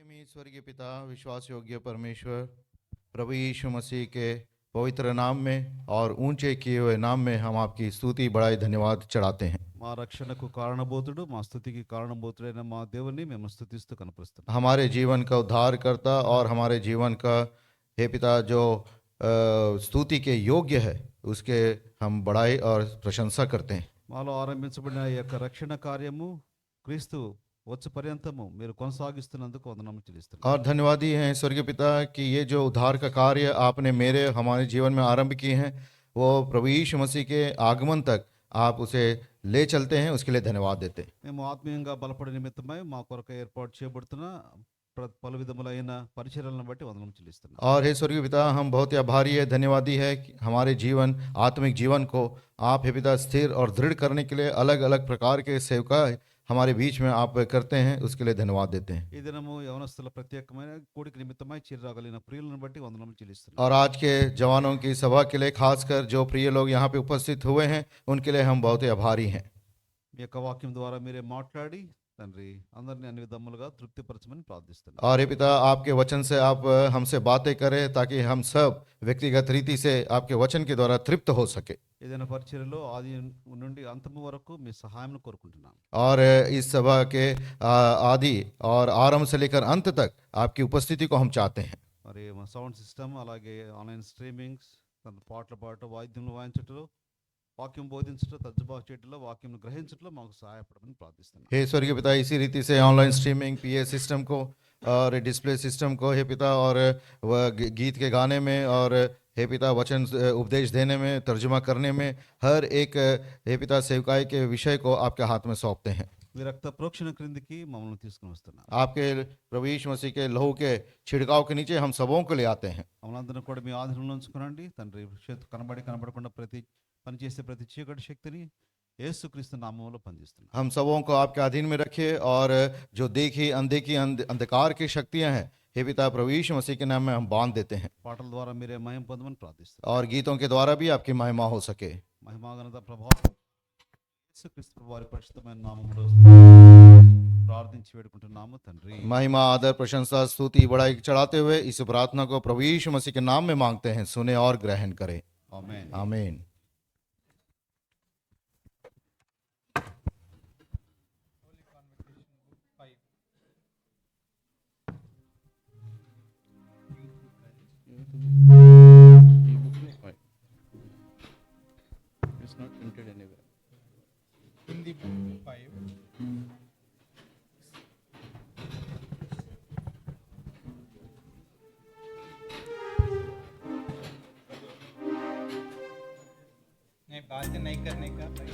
प्रेमी स्वर्गीय पिता, विश्वास योग्य परमेश्वर, प्रभु यीशु मसीह के पवित्र नाम में और ऊंचे किए हुए नाम में हम आपकी स्तुति बड़ाई धन्यवाद चढ़ाते हैं। మా రక్షణకు కారణభూతుడు మా స్తుతికి కారణభూతుడైన మా దేవుని మేము స్తుతిస్తూ కనపరుస్తున్నాం. हमारे जीवन का उद्धारकर्ता और हमारे जीवन का हे पिता जो स्तुति के योग्य है, उसके हम बड़ाई और प्रशंसा करते हैं। మాలో ఆరంభించబడిన ఈ యొక్క రక్షణ కార్యము క్రీస్తు వచ్చే పర్యంతము మీరు కొనసాగిస్తున్నందుకు వందనములు చెల్లిస్తున్నాం. और धन्यवादी हैं स्वर्गीय पिता कि ये जो उद्धार का कार्य आपने मेरे हमारे जीवन में आरंभ किए हैं, वो प्रभु यीशु मसीह के आगमन तक आप उसे ले चलते हैं, उसके लिए धन्यवाद देते हैं। మేము ఆత్మీయంగా బలపడే నిమిత్తమై మా కొరకు ఏర్పాటు చేయబడుతున్న పలు విధములైన పరిచర్యలను బట్టి వందనములు చెల్లిస్తున్నాం. और हे स्वर्गीय पिता, हम बहुत ही आभारी है, धन्यवादी है कि हमारे जीवन आत्मिक जीवन को आप हे पिता स्थिर और दृढ़ करने के लिए अलग अलग प्रकार के सेवका हमारे बीच में आप करते हैं, उसके लिए धन्यवाद देते हैं। ఈ దినము యవనస్తుల ప్రత్యేకమైన కూడిక నిమిత్తమై చిరరాగలిగిన ప్రియులను బట్టి వందనములు చెల్లిస్తున్నాం. और आज के जवानों की सभा के लिए खासकर जो प्रिय लोग यहाँ पे उपस्थित हुए हैं, उनके लिए हम बहुत ही आभारी हैं। మీ యొక్క వాక్యం ద్వారా మీరే మాట్లాడి తండ్రి అందరినీ అన్ని విధములుగా తృప్తిపరచమని ప్రార్థిస్తున్నాం. और हे पिता, आपके वचन से आप हमसे बातें करें ताकि हम सब व्यक्तिगत रीति से आपके वचन के द्वारा तृप्त हो सके। ఏదైనా పరిచర్యలో ఆది నుండి అంతము వరకు మీ సహాయం కోరుకుంటున్నాం. और इस सभा के आदि और आरंभ से लेकर अंत तक आपकी उपस्थिति को हम चाहते हैं। మరి మా సౌండ్ సిస్టమ్ అలాగే ఆన్లైన్ స్ట్రీమింగ్స్ తన పాటలు పాడటం వాయిద్యంలో వాయించటంలో వాక్యం బోధించటం తర్జుమా చేయటంలో వాక్యం గ్రహించటంలో మాకు సహాయపడమని ప్రార్థిస్తున్నాం. हे स्वर्गीय पिता, इसी रीति से ऑनलाइन स्ट्रीमिंग पीए सिस्टम को और डिस्प्ले सिस्टम को हे पिता, और वह गीत के गाने में और हे पिता वचन उपदेश देने में, तर्जुमा करने में, हर एक हे पिता सेवकाई के विषय को आपके हाथ में सौंपते हैं। మీ రక్త ప్రోక్షణ క్రిందికి మమ్మల్ని తీసుకుని వస్తున్నాం. आपके प्रभु यीशु मसीह के लहू के छिड़काव के नीचे हम सबों को ले आते हैं। మమ్మల్ని అందరినీ కూడా మీ ఆధీనంలో ఉంచుకోనండి తండ్రి. కనబడకుండా పనిచేసే ప్రతి చీకటి శక్తిని యేసుక్రీస్తు నామములో పనిచేస్తున్నాం. हम सबों को आपके अधीन में रखिए, और जो देखी अनदेखी अंधकार की शक्तियां हैं, हे पिता प्रभु यीशु मसीह के नाम में हम बांध देते हैं, పాటల ద్వారా మీరే మహిమ పొందమని ప్రార్థిస్తున్నాం. और गीतों के द्वारा भी आपकी महिमा हो सके। మహిమాగణత ప్రభావం యేసుక్రీస్తు వారి పరిశుద్ధమైన నామములో ప్రార్థించి వేడుకుంటున్నాము తండ్రి. महिमा आदर प्रशंसा स्तुति बड़ाई चढ़ाते हुए इस प्रार्थना को प्रभु यीशु मसीह के नाम में मांगते हैं, सुने और ग्रहण करें, ఆమేన్. आमीन। It's not printed anywhere. In the book 5, नहीं बातें नहीं करने का भाई।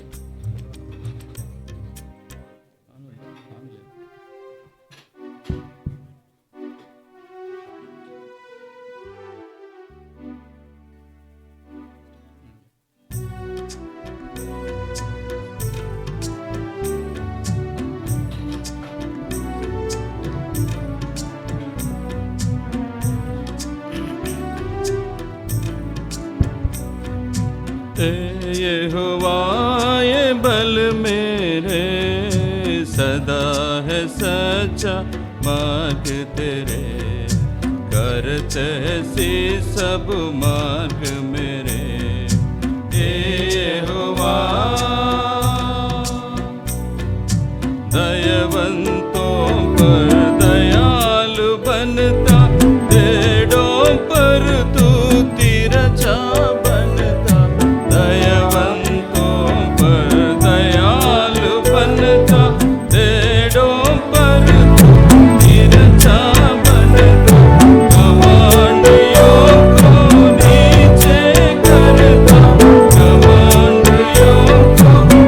यहोवा ये बल मेरे, सदा है सच्चा मार्ग तेरे, करते सी सब मार्ग मेरे। यहोवा दयावंतों पर दयालु बनता, भेड़ों पर तू तिरछा बनता, दयावंतों पर दयालु बनता, भेड़ों पर तू तिरछा बनता, घमंडियों को नीचे करता, घमंडियों को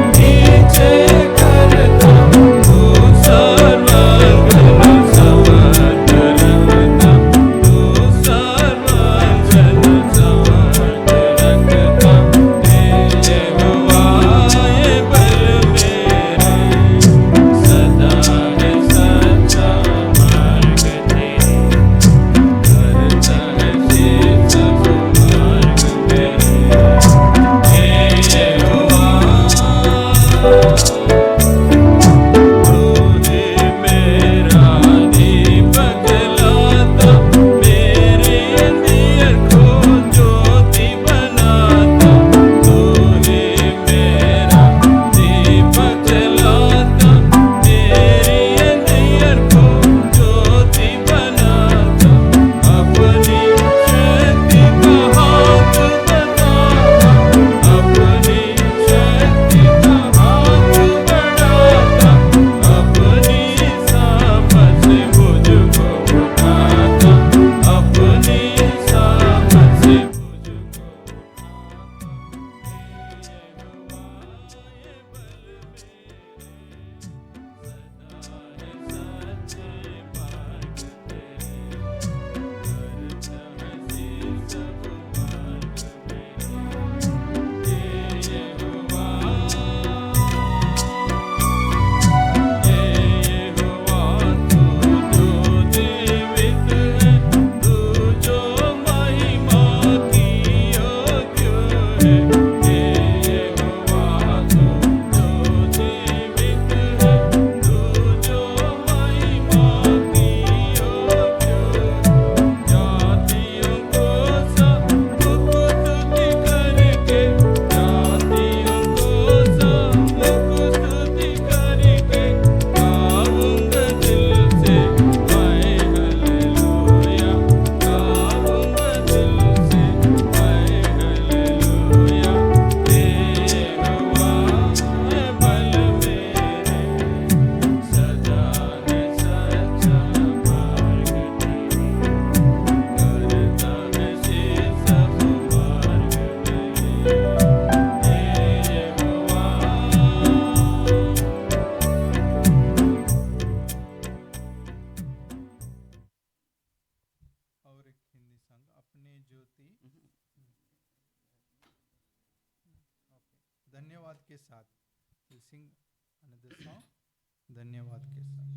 धन्यवाद के साथ we'll sing another song धन्यवाद के साथ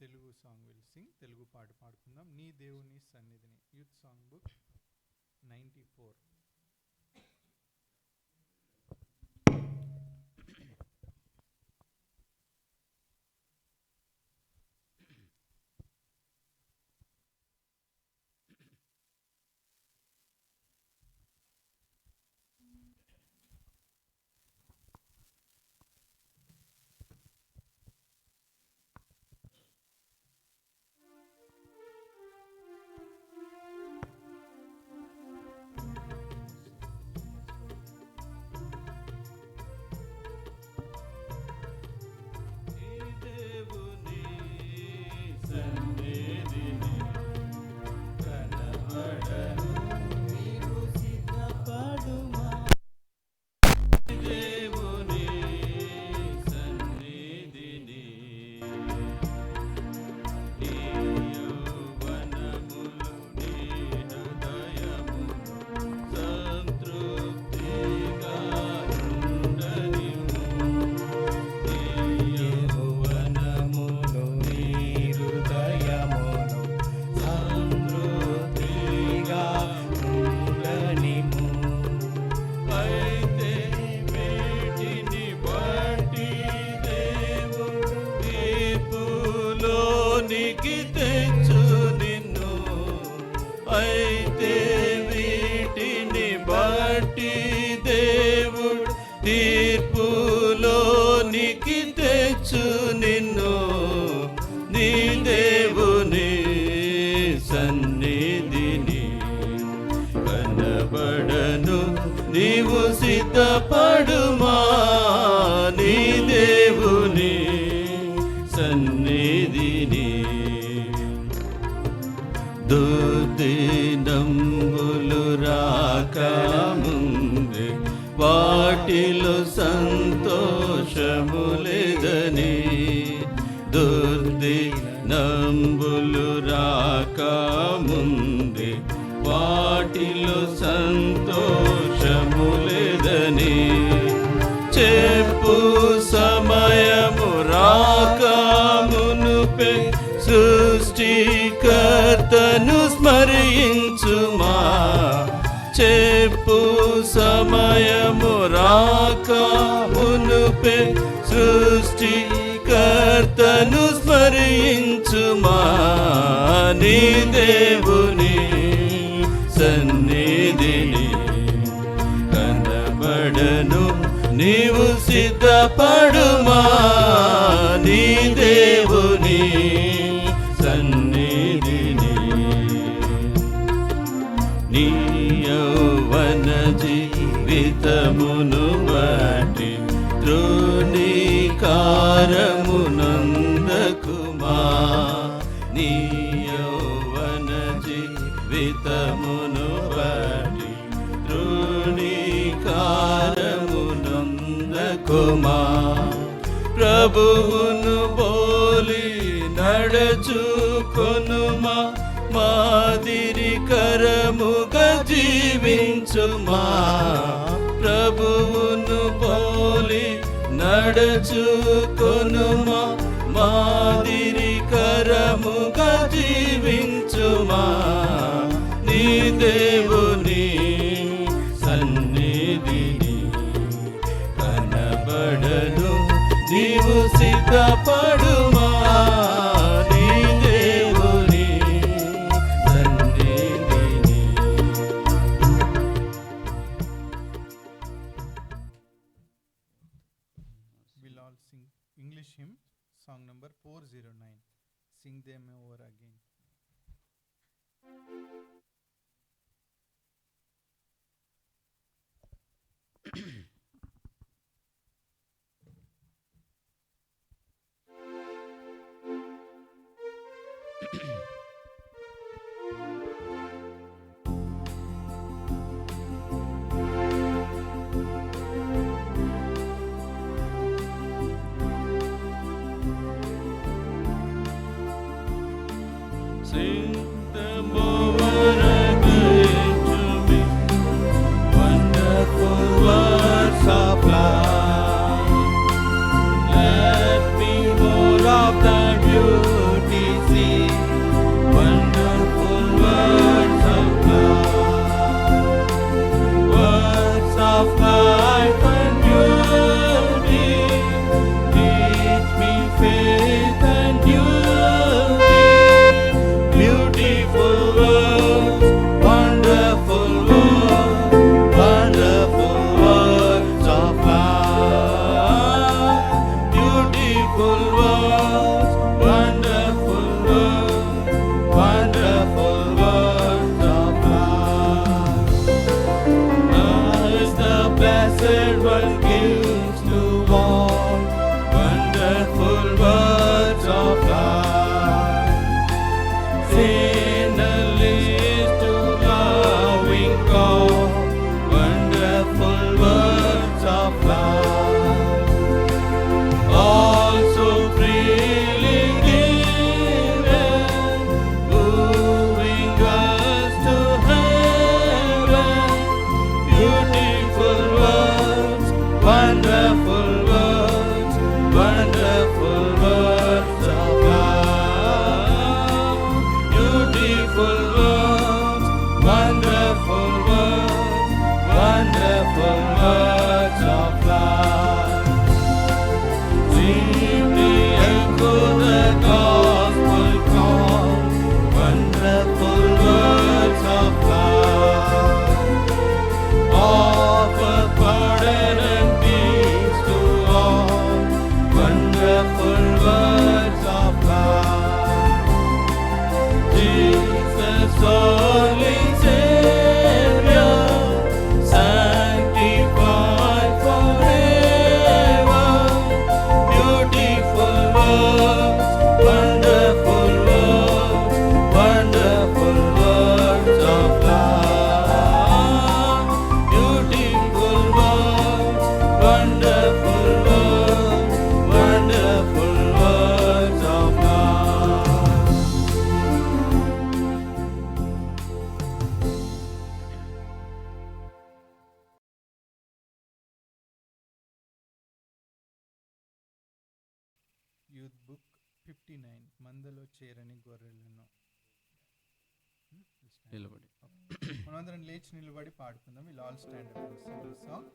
Telugu song will sing Telugu పాట పాడుకుందాం నీ దేవుని సన్నిధిని యూత్ సాంగ్ బుక్ 94 నీ సిద్ధపడుమా నీ దేవుని సన్నిధిని. దుర్దినంబులు రాకముందే వాటిలో సంతోషము లేదని. దుర్దినంబులు రాకముందే వాటిలో సంతోషము లేదని. చెప్పు సమయము రాకమునుపే సృష్టికర్తను స్మరించుమా. చెప్పు సమయము రాకమునుపే సృష్టికర్తను స్మరించుమా. నీ దేవుని సన్నిధిని కనబడను నీవు సిద్ధపడుమా నీ దేవుని సన్నిధిని. నీ యౌవన జీవితమును బట్టి తృణీకారమునందకుమా. నీ యౌవన జీవితమును బట్టి తృణీకారమునందకుమా. ప్రభువును పోలి నడచుకొనుమా. మాదిరికరముగా జీవించుమా. ప్రభువును పోలి నడచుకొనుమా. మాదిరికరముగా జీవించుమా. నీ దేవుని సన్నిధిని కనబడను నీవు సిద్ధపడుమా నీ దేవుని సన్నిధిని. We'll all sing English hymn, song number 409. Sing them over again. Sing them over again to me, wonderful words of love. Let me more of thy beauty see, wonderful words of love. Words of life and beauty, teach me faith and duty. Beautiful words, wonderful words, wonderful words of love. Beautiful words, wonderful words, wonderful words of love. As the blessed one gives to all, wonderful words of love. Sinner leads to loving God, wonderful words of love. Also freely given, moving us to heaven. Beautiful words, youth book 59 మందలో చేరని గొర్రెలను. నిలబడి. మనందరం లేచి నిలబడి పాడుకుందాం. Will all stand up and sing this song.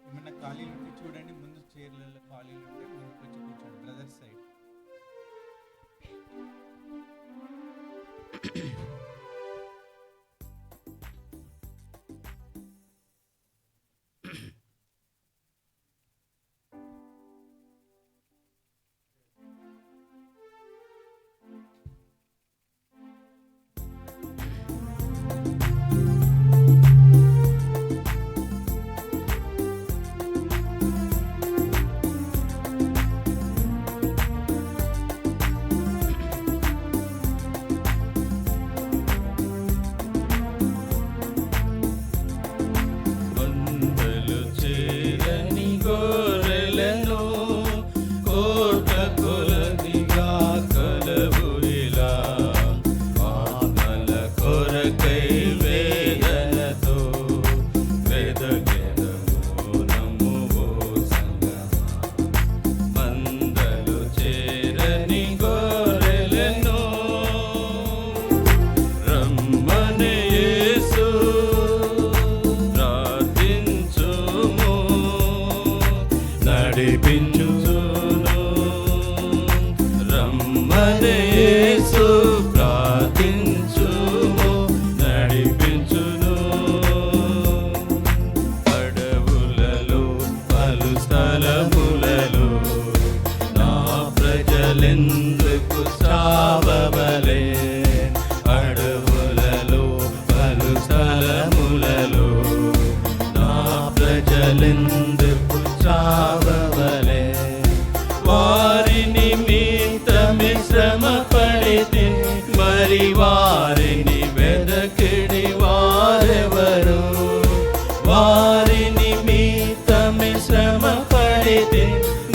ఏమన్నా ఖాళీలు ఉంటే చూడండి, ముందు చైర్లలో ఖాళీలు ఉంటే ముందుకు వచ్చి కూర్చోండి, బ్రదర్ సైడ్. మందలు చేరని గొర్రెలను కోట్ల కొలదిగా కలవు ఇలా. ఆత్మల కొరకై వేదనతో వెదకెదము నమ్మువో సంగమా. మందలు చేరని గొర్రెలను రమ్మని యేసు ప్రార్థించుము, నడిపించును. రమ్మని యేసు ప్రార్థించుము, నడిపించును. అడవులలో పలు స్థలములలో నా ప్రజలెందుకు సావవలే. అడవులలో పలు స్థలములలో నా ప్రజలెందుకు సావవలే. వారి నిమిత్తమే శ్రమ పడితే మరి వారిని వెదకిడి వారెవరు. వారి నిమిత్తమే శ్రమ పడితే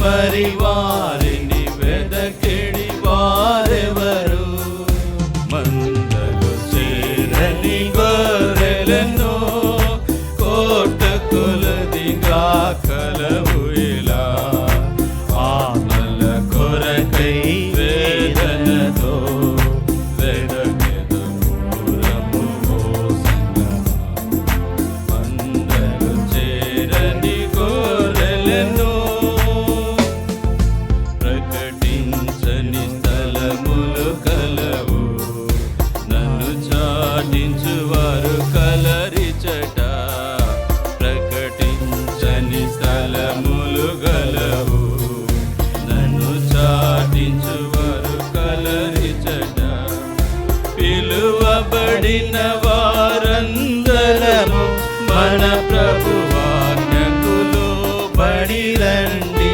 మరి వారిని వెదకిడి వారెవరు. మందలు చేరని గొర్రెలను కోట్ల కొలదిగా కలవు ఇలా. ఆత్మల కొరకై వేదనతో వెదకెదము రమ్మువో సంగమా. మందలు చేరని గొర్రెలను ప్రకటించని స్థలములు కలవు. నన్ను చాటించువారు కలరిచట. ప్రకటించని స్థలములు గలవు. నన్ను చాటించువారు కలరిచట. పిలువబడిన వారందరము మన ప్రభువాజ్ఞకు లోబడి రండి.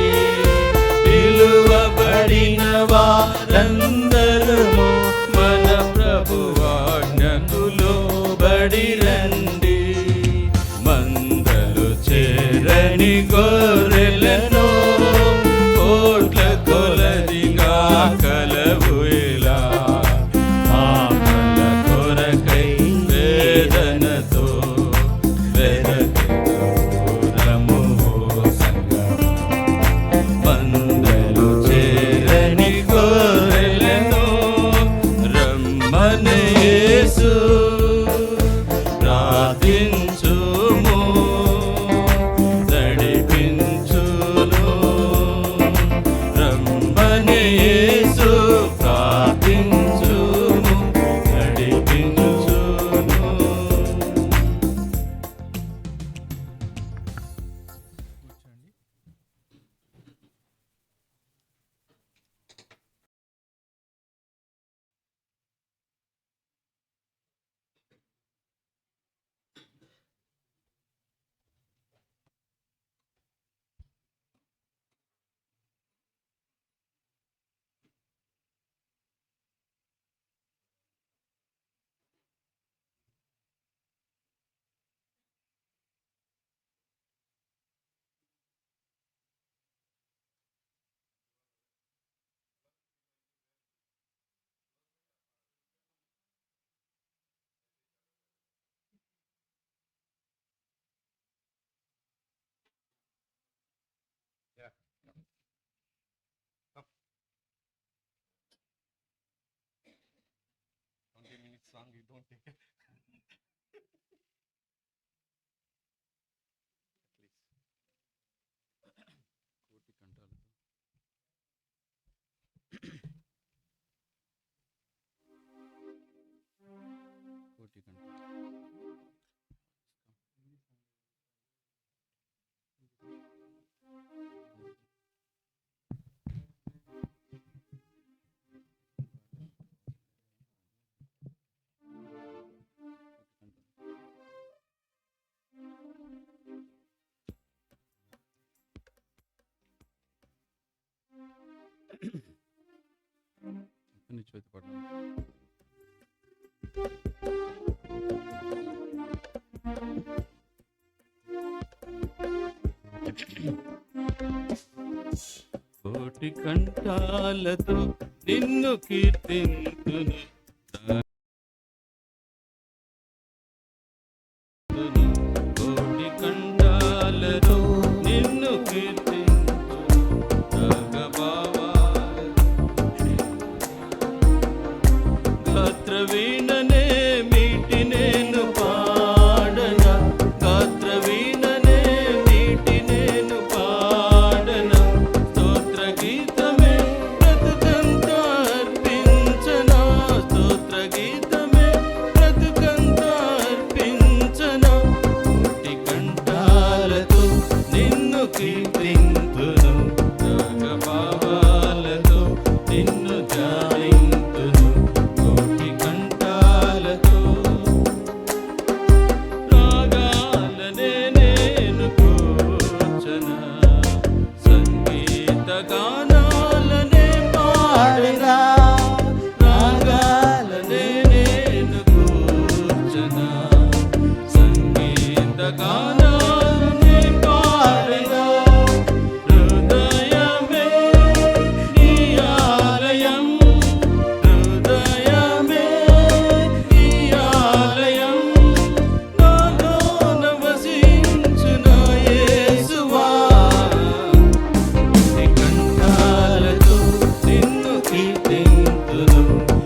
పిలువబడిన వారందరము మన ప్రభువాజ్ఞకు లోబడి రండి. మందలు చేరని గొర్రెలను కోట్ల కొలదిగా కలవు ఇలా. ఆత్మల కొరకై వేదనతో వెదకెదము రమ్మువో సంగమా. మందలు చేరని గొర్రెలను రమ్మని యేసు ప్రార్థించుము, నడిపించును. రమ్మని యేసు ప్రార్థించుము, నడిపించును. కూర్చోండి. song you don't take it. కోటి కంఠాలతో కోటి కంఠాలు ఎక్కడి నుంచి అయితే పడ్డాను. కోటి కంఠాలతో నిన్ను కీర్తింతును, కోటి కంఠాలతో నిన్ను కీర్తింతును, గాత్రవీణనే మీటి నేను పాడన, గాత్రవీణనే మీటి నేను పాడన, స్తోత్ర గీతమే బ్రతుకంతా అర్పించనా, స్తోత్ర గీతమే బ్రతుకంతా అర్పించనా, కోటి కంఠాలతో నిన్ను కీర్తింతును, రాగభావాలతో నిన్ను ధ్యానింతును, కోటి కంఠాలతో రాగాలనే నేను కూర్చనా, సంగీత గానాలనే పాడనా, రాగాలనే నేను కూర్చనా, సంగీత గానాలనే పాడనా, హృదయమే నీ ఆలయం, హృదయమే నీ ఆలయం, నాలోన వసించు నా యేసువా, కోటి కంఠాలతో నిన్ను కీర్తింతును,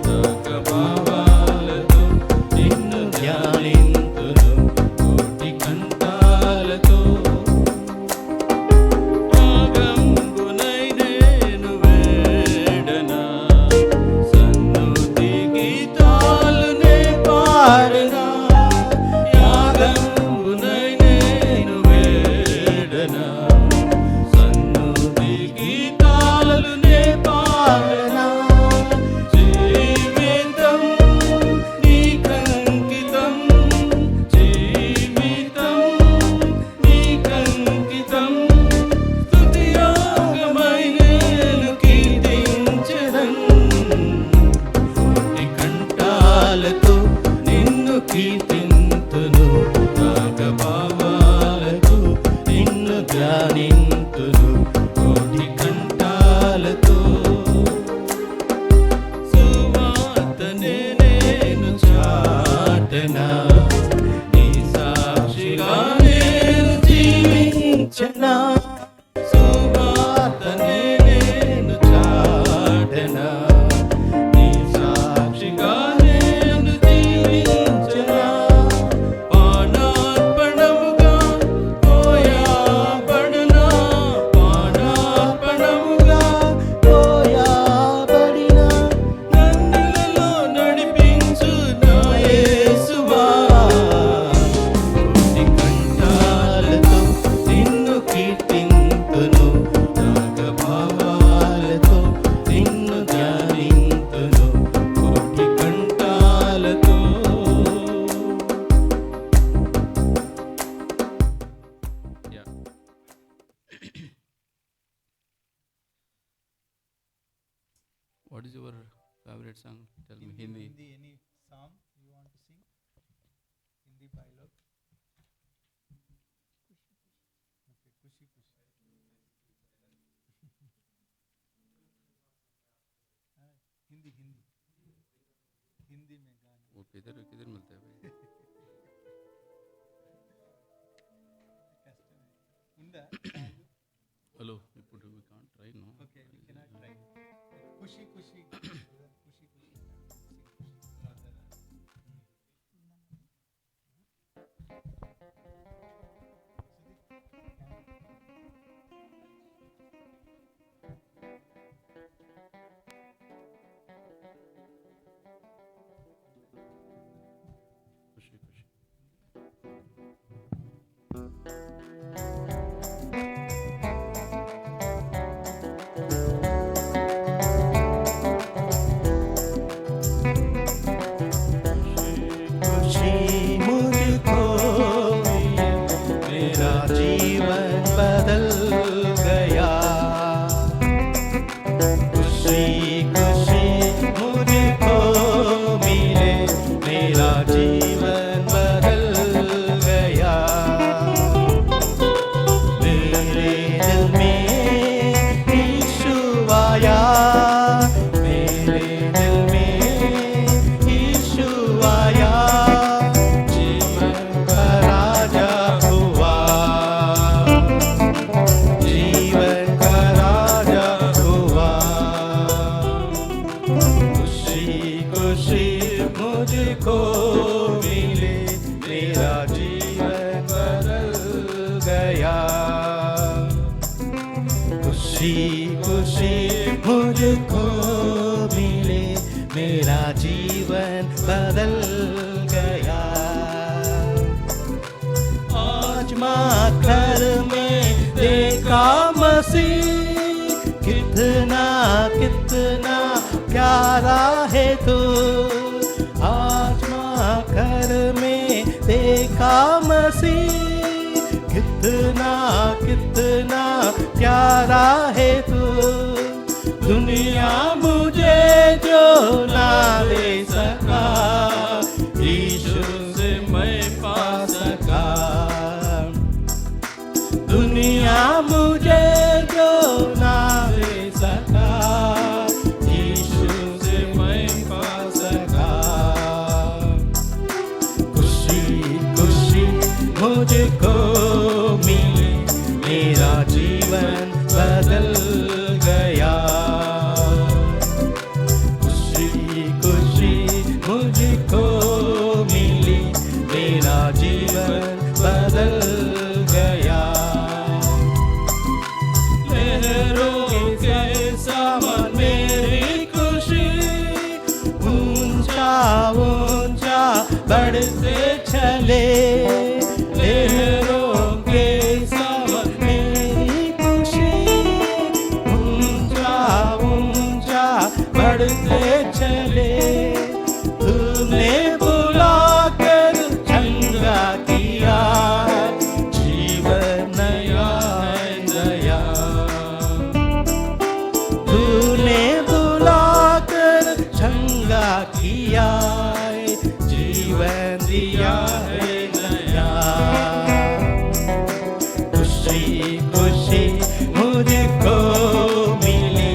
రాగభావాలతో నిన్ను ధ్యానింతును, కోటి కంఠాలతో రాగంబునై నేను వేడనా, సన్నుతి గీతాలునే పాడనా, యాగంబునై నేను వేడనా, సన్నుతి గీతాలునే పాడనా, జీవితం నీకంకితం, జీవితం నీకంకితం, స్తుతియాగమై నేను కీర్తించెదన్, కోటి కంఠాలతో నిన్ను కీర్తింతును, రాగభావాలతో నిన్ను ధ్యానింతును, కోటి కంఠాలతో సువార్తనే నేను చాటనా, నీ సాక్షిగా నేను జీవించనా, సువార్తనే నేను చాటనా, నీ సాక్షిగా నేను జీవించనా, పానార్పణముగా పోయాబడనా, పానార్పణముగా పోయాబడినా, నన్నిలలో నడిపించు నా యేసువా, కోటి కంఠాలతో నిన్ను కీర్తింతును, రాగభావాలతో నిన్ను ధ్యానింతును, కోటి కంఠాలతో. Yeah what is your favourite song? Tell me. Hindi. Hindi, any song you want to sing? Hindi dialogue. Okay, खुशी खुशी. हाँ, हिंदी हिंदी हिंदी में गाना. वो किधर किधर मिलता है भाई? कष्ट है. ఉందా song? హలో, ఇప్పుడు we can't try, no? Okay, we cannot try. खुशी खुशी खुशी खुशी. Sing खुशी. खुशी खुशी खुशी मुझको मिली, मेरा जीवन बदल गया। खुशी खुशी मुझको मिले, मेरा जीवन बदल गया। मेरे दिल में यीशु आया, मेरे दिल में यीशु आया, जीवन का राजा हुआ, जीवन का राजा हुआ। खुशी खुशी मुझको मिले, मेरा जीवन बदल गया। खुशी खुशी मुझको मिले, मेरा जीवन बदल गया। आज माँ घर में देखा मसीह, कितना कितना प्यारा है तू। आज माँ घर में देखा मसीह, कितना कितना प्यारा है तू। दुनिया मुझे जो ना दे सका, यीशु से मैं पा सका। दुनिया मुझे जो ना दे सका, यीशु से मैं पा सका। खुशी खुशी मुझको मिली, मेरा जीवन बदल गया। खुशी खुशी मुझको मिली, मेरा जीवन बदल गया। लहरों के समान मेरी खुशी, ऊंचा ऊंचा बढ़ते चले। लहरों के समान मेरी खुशी, ऊंचा ऊंचा बढ़ते चले। तूने बुलाकर चंगा किया, जीवन नया है नया। तूने बुलाकर चंगा किया, जीवन दिया है नया। खुशी खुशी मुझको मिली,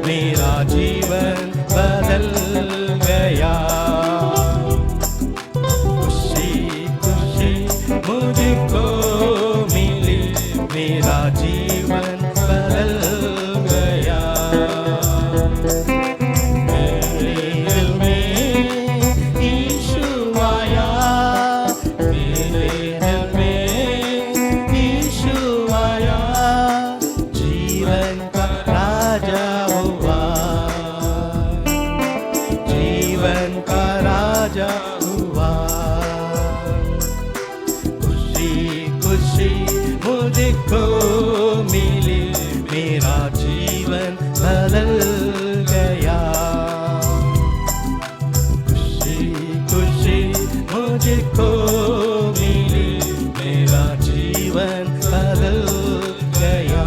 मेरा जीवन बदल गया। खुशी खुशी मुझको मिली, मेरा जीवन बदल गया। मेरे दिल में यीशु आया, मेरे दिल में यीशु आया, जीवन का राजा हुआ, जीवन का राजा हुआ। खुशी खुशी मुझको मिली, मेरा जीवन बदल गया। खुशी खुशी मुझको मिली, मेरा जीवन बदल गया।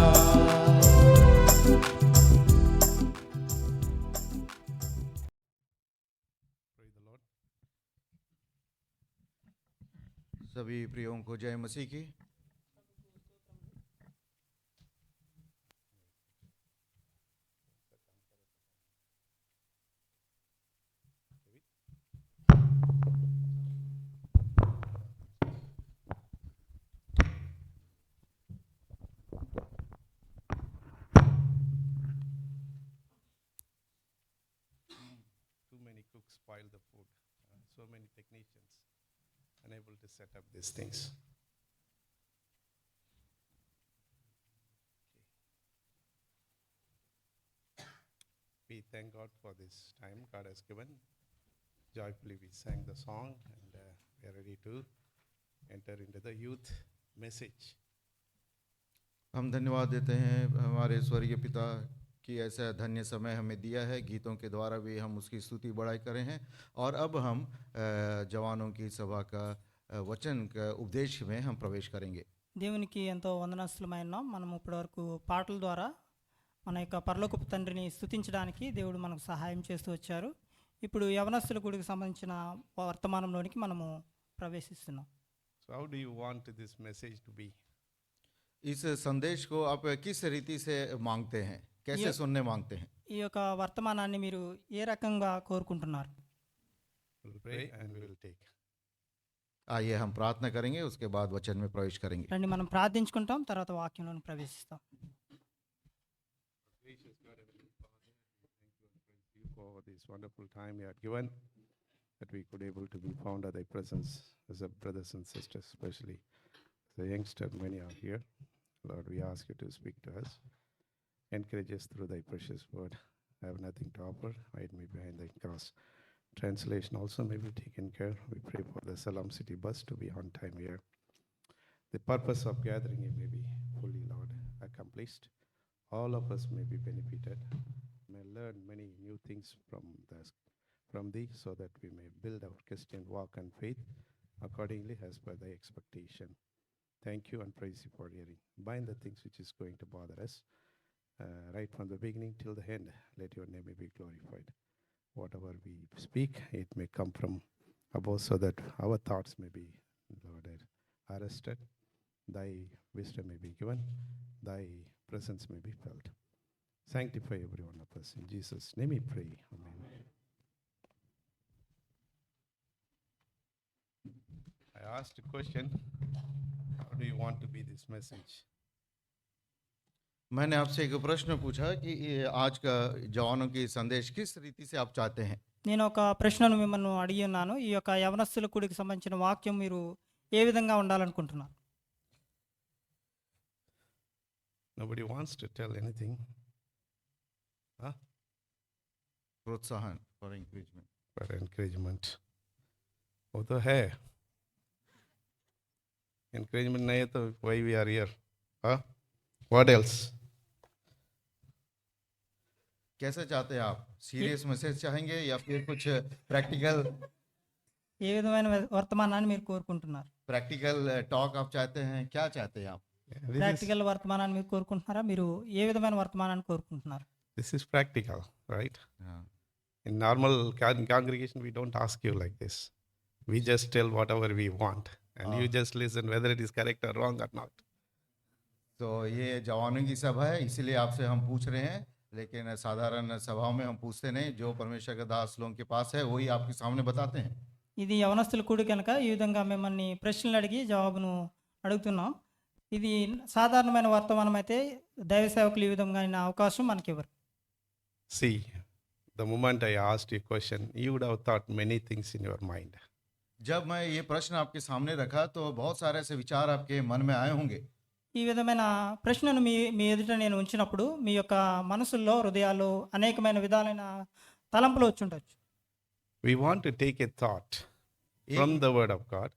Praise the Lord. सभी प्रियों को जय मसीह की। Too many cooks spoil the food. So many technicians. unable to set up these things. We thank God for this time God has given. Joyfully we sang the song and we are ready to enter into the youth message. हम धन्यवाद देते हैं हमारे स्वर्गीय पिता कि ऐसा धन्य समय हमें दिया है, गीतों के द्वारा भी हम उसकी स्तुति बढ़ाई करें हैं। और अब हम जवानों की सभा का वचन का उपदेश में हम प्रवेश करेंगे। దేవునికి ఎంతో వందనస్తులమై ఉన్నాం. మనం ఇప్పటివరకు పాటల ద్వారా మన యొక్క పరలోకపు తండ్రిని స్తుతించడానికి దేవుడు మనకు సహాయం చేస్తూ వచ్చారు. ఇప్పుడు యవనస్తుల గుడికి సంబంధించిన వర్తమానంలోనికి మనము ప్రవేశిస్తున్నాం. So how do you want this message to be? इस संदेश को आप किस रीति से मांगते हैं, कैसे सुनने मांगते हैं? ఈ యొక్క వర్తమానాన్ని మీరు ఏ రకంగా కోరుకుంటున్నారు? We'll pray and we will take. आइए हम प्रार्थना करेंगे, उसके बाद वचन में प्रवेश करेंगे। రండి మనం ప్రార్థించుకుంటాం, తర్వాత వాక్యంలోకి ప్రవేశిస్తాం. Gracious God, Heavenly Father, we thank you and praise you for this wonderful time you had given, that we could able to be found at thy presence as a brothers and sisters, especially as a youngster, many are here. Lord, we ask you to speak to us, encourage us through thy precious word. I have nothing to offer, hide me behind thy cross. Translation also may be taken care. We pray for the Salam City bus to be on time here. The purpose of gathering it may be fully, Lord, accomplished. All of us may be benefited, may learn many new things from thee, so that we may build our Christian walk and faith accordingly as per thy expectation. Thank you and praise you for hearing. Bind the things which is going to bother us, right from the beginning till the end. Let your name be glorified. Whatever we speak, it may come from above, so that our thoughts may be, Lord, arrested. Thy wisdom may be given. Thy presence may be felt. Sanctify every one of us. In Jesus' name we pray. Amen. I asked a question. How do you want to be this message? मैंने आपसे एक प्रश्न पूछा कि ये आज का जवानों की संदेश किस रीति से आप चाहते हैं? నేను ఒక ప్రశ్నను మిమ్మల్ని అడిగి ఉన్నాను. ఈ యొక్క యవనస్తుల కూడికి సంబంధించిన వాక్యం మీరు ఏ విధంగా ఉండాలనుకుంటున్నారు? Nobody wants to tell anything. Huh? प्रोत्साहन फॉर एनकरेजमेंट। For encouragement. वो तो है. Encouragement नहीं है तो why we are here? Huh? What else? कैसे चाहते हैं आप? सीरियस मैसेज चाहेंगे या फिर कुछ प्रैक्टिकल ఏ విధమైన వర్తమానాన్ని మీరు కోరుకుంటున్నారు? टॉक आप चाहते हैं? क्या चाहते हैं आप? This ప్రాక్టికల్ వర్తమానాన్ని మీరు కోరుకుంటున్నారా? మీరు ఏ విధమైన వర్తమానాన్ని కోరుకుంటున్నారు? is practical, right? हाँ। In normal congregation, we don't ask you like this. We just tell whatever we want, and you just listen whether it is correct or wrong or not. तो ये जवानों की सभा है, इसीलिए आपसे हम पूछ रहे हैं, लेकिन साधारण सभाओं में हम पूछते नहीं। जो परमेश्वर के दास लोगों के पास है वही आपके सामने बताते हैं। ఇది యవనస్తుల కూడి కనుక ఈ విధంగా మిమ్మల్ని ప్రశ్నలు అడిగి జవాబును అడుగుతున్నాం. ఇది సాధారణమైన వర్తమానం అయితే దైవ సేవకులు ఈ విధంగా అయిన అవకాశం మనకి ఇవ్వరు. See, the moment I asked you a question, you would have thought many things in your mind. जब मैं ये प्रश्न आपके सामने रखा तो बहुत सारे ऐसे विचार आपके मन में आए होंगे। ఈ విధమైన ప్రశ్నను మీ ఎదుట నేను ఉంచినప్పుడు మీ యొక్క మనసుల్లో హృదయాల్లో అనేకమైన విధాలైన తలంపులు వచ్చి ఉండొచ్చు. We want to take a thought from the Word of God.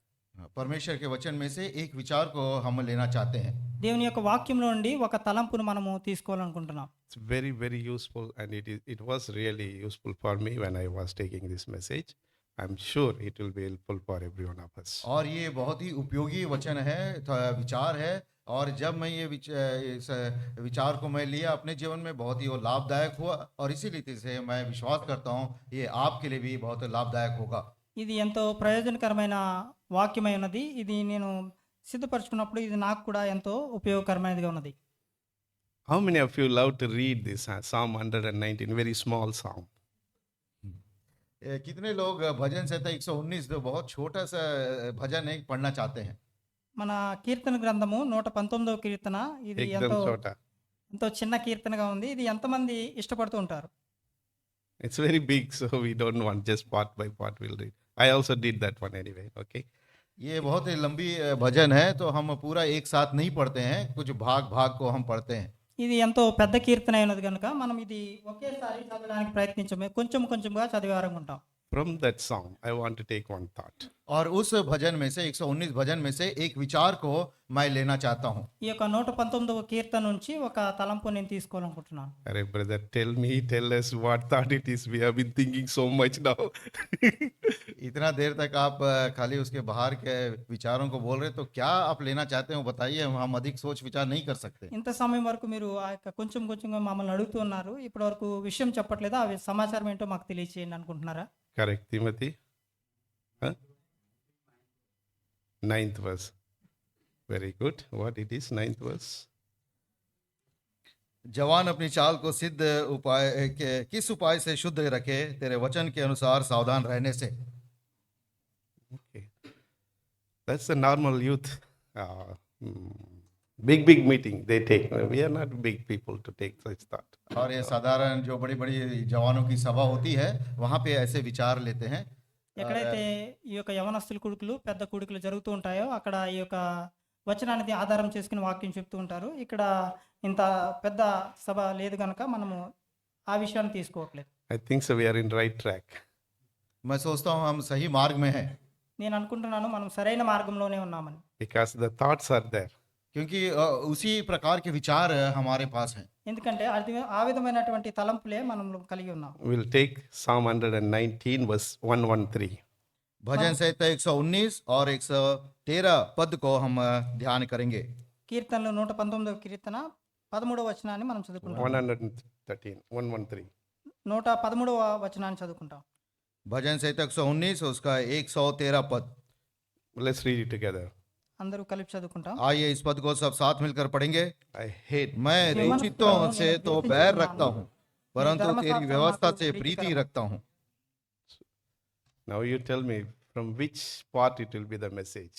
परमेश्वर के वचन में से एक विचार को हम लेना चाहते हैं। దేవుని యొక్క వాక్యంలో నుండి ఒక తలంపును మనము తీసుకోవాలనుకుంటున్నాం. It's very, very useful, and it was really useful for me when I was taking this message. I'm sure it will be helpful for every one of us. और ये बहुत ही उपयोगी वचन है, विचार है। और जब मैं ये इस विचार को मैं लिया अपने जीवन में, बहुत ही वो लाभदायक हुआ। और इसी रीति से मैं विश्वास करता हूँ ये आपके लिए भी बहुत लाभदायक होगा। ఇది ఎంతో ప్రయోజనకరమైన వాక్యమై ఉన్నది. ఇది నేను సిద్ధపరచుకున్నప్పుడు ఇది నాకు కూడా ఎంతో ఉపయోగకరమైనదిగా ఉన్నది. How many of you love to read this Psalm 119, very small psalm? कितने लोग भजन संहिता 119 जो बहुत छोटा सा भजन है पढ़ना चाहते हैं? మన కీర్తన గ్రంథము 119వ కీర్తన. ఇది Ekdam ఎంతో chota. ఎంతో చిన్న కీర్తనగా ఉంది. ఇది ఎంతమంది ఇష్టపడుతూ ఉంటారు? It's very big, so we don't want just part by part we'll read. I also did that one anyway, okay? ये बहुत ही लंबी भजन है, तो हम पूरा एक साथ नहीं पढ़ते हैं, कुछ भाग भाग को हम पढ़ते हैं. ఇది ఎంతో పెద్ద కీర్తన అయినది కనుక మనం ఇది ఒకేసారి చదవడానికి ప్రయత్నించమే, కొంచెం కొంచెంగా చదివే వారంగా ఉంటాం. From that song, I want to take one thought. और उस भजन में से 119 भजन में से एक विचार को मैं लेना चाहता हूँ. ఈ యొక్క 119వ కీర్తన నుంచి ఒక తలంపు నేను తీసుకోవాలనుకుంటున్నాను. Arey brother, tell us what thought it is. We have been thinking so much now. इतना देर तक आप खाली उसके बाहर के विचारों को बोल रहे, तो क्या आप लेना चाहते हो बताइए, हम अधिक सोच विचार नहीं कर सकते. ఇంత సమయం వరకు మీరు ఆ యొక్క కొంచెం కొంచెంగా మమ్మల్ని అడుగుతున్నారు, ఇప్పటి వరకు విషయం చెప్పట్లేదా, ఆ సమాచారం ఏంటో మాకు తెలియచేయండి అనుకుంటున్నారా? Correct, Timothy? Huh? 9th verse. Very good. What it is, 9th verse? जवान अपनी चाल को सिद्ध उपाय किस उपाय से शुद्ध रखे, तेरे वचन के अनुसार सावधान रहने से. Okay. That's the normal youth. Big meeting they take. We are not big people to take such thought. और ये साधारण जो बड़ी बड़ी जवानों की सभा होती है, वहाँ पे ऐसे विचार लेते हैं. ఎక్కడైతే ఈ యొక్క యవనస్తుల కొడుకులు పెద్ద కొడుకులు జరుగుతూ ఉంటాయో అక్కడ ఈ యొక్క వచనాన్ని ఆధారం చేసుకుని వాక్యం చెప్తూ ఉంటారు. ఇక్కడ ఇంత పెద్ద సభ లేదు కనుక మనము ఆ విషయాన్ని తీసుకోవట్లేదు. I think so we are in right track. मैं सोचता हूँ हम सही मार्ग में हैं, నేను అనుకుంటున్నాను మనం సరైన మార్గంలోనే ఉన్నామని. Because the thoughts are there. क्योंकि उसी प्रकार के विचार हमारे पास हैं. ఎందుకంటే అది ఆ విధమైనటువంటి తలంపులే మనం కలిగి ఉన్నాం. We'll take Psalm 119 verse 113. भजन संहिता 119 और 113 पद को हम ध्यान करेंगे. కీర్తనలు 119వ కీర్తన 13వ వచనాన్ని మనం చదువుకుంటాం. 113, 113. 113వ వచనాన్ని చదువుకుంటాం. भजन संहिता 119 उसका 113 पद. Let's read it together. అందరూ కలిపి చదువుకుంటాం. आइए इस पद को सब साथ मिलकर पढ़ेंगे. I hate. मैं दुचित्तों से तो बैर रखता हूँ, परंतु तेरी व्यवस्था से प्रीति रखता हूँ. Now you tell me from which part it will be the message.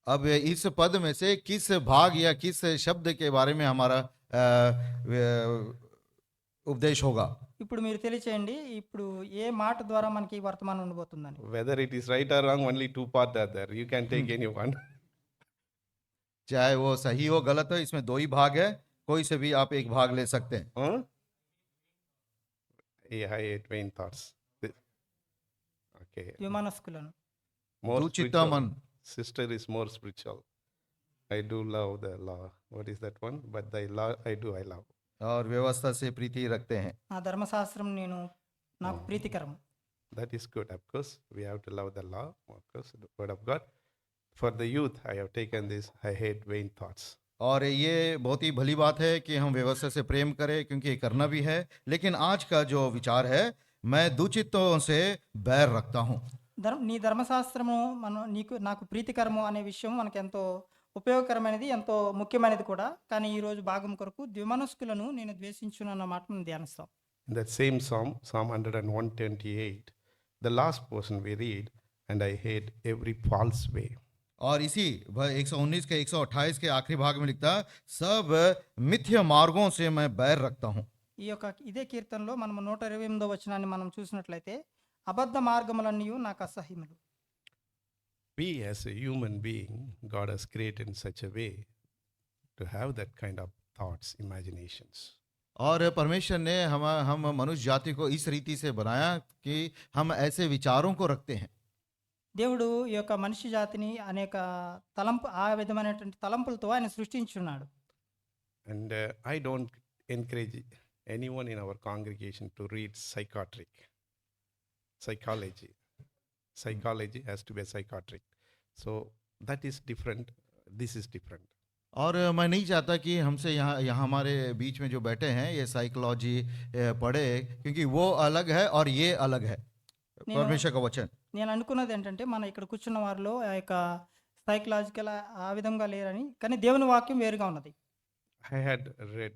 अब इस पद में से किस भाग या किस शब्द के बारे में हमारा उपदेश होगा. ఇప్పుడు మీరు తెలియచేయండి, ఇప్పుడు ఏ మాట ద్వారా మనకి ఈ వర్తమానం ఉండబోతుందని. Whether it is right or wrong, only two parts are there. You can take any one. चाहे वो सही हो गलत हो, इसमें दो ही भाग है, कोई से भी आप एक भाग ले सकते हैं. Huh? Yeah, I hate vain thoughts. Okay. విమానస్కులను More दुचित्ता spiritual. मन. Sister is more spiritual. I do love the law. What is that one? But thy law I love. और व्यवस्था से प्रीति रखते हैं. ఆ ధర్మశాస్త్రం నాకు ప్రీతికరం. That is good. Of course, we have to love the law. Of course, the word of God. For the youth, I have taken this. I hate vain thoughts. और ये बहुत ही भली बात है कि हम व्यवस्था से प्रेम करें, क्योंकि ये करना भी है. लेकिन आज का जो विचार है, मैं दुचित्तों से बैर रखता हूँ. నీ ధర్మశాస్త్రము నాకు ప్రీతికరము అనే విషయం మనకి ఎంతో ఉపయోగకరమైనది, ఎంతో ముఖ్యమైనది కూడా. కానీ ఈ రోజు భాగం కొరకు ద్విమనస్కులను నేను ద్వేషించునన్న మాట మనం ధ్యానిస్తాం. In that same Psalm, Psalm 101:28, the last portion we read, and I hate every false way. और इसी 119 के 128 के आखिरी भाग में लिखता, सब मिथ्या मार्गों से मैं बैर रखता हूँ. ఈ యొక్క ఇదే కీర్తనలో మనం 128వ వచనాన్ని మనం చూసినట్లయితే, అబద్ధ మార్గములన్నీ నాకు అసహ్యములు. We as a human being, God has created in such a way to have that kind of thoughts, imaginations. और परमेश्वर ने हम मनुष्य जाति को इस रीति से बनाया कि हम ऐसे विचारों को रखते हैं. దేవుడు ఈ యొక్క మనిషి జాతిని అనేక ఆ విధమైనటువంటి తలంపులతో ఆయన సృష్టించున్నాడు. And I don't encourage anyone in our congregation to read psychology. Psychology has to be a psychiatric. So that is different. This is different. और मैं नहीं चाहता कि हमसे यहाँ हमारे बीच में जो बैठे हैं ये साइकोलॉजी पढ़े, क्योंकि वो अलग है और ये अलग है. परमेश्वर का वचन. నేను అనుకున్నది ఏంటంటే మన ఇక్కడ కూర్చున్న వారిలో ఆ యొక్క సైకలాజికల్ ఆ విధంగా లేరని, కానీ దేవుని వాక్యం వేరుగా ఉన్నది. I had read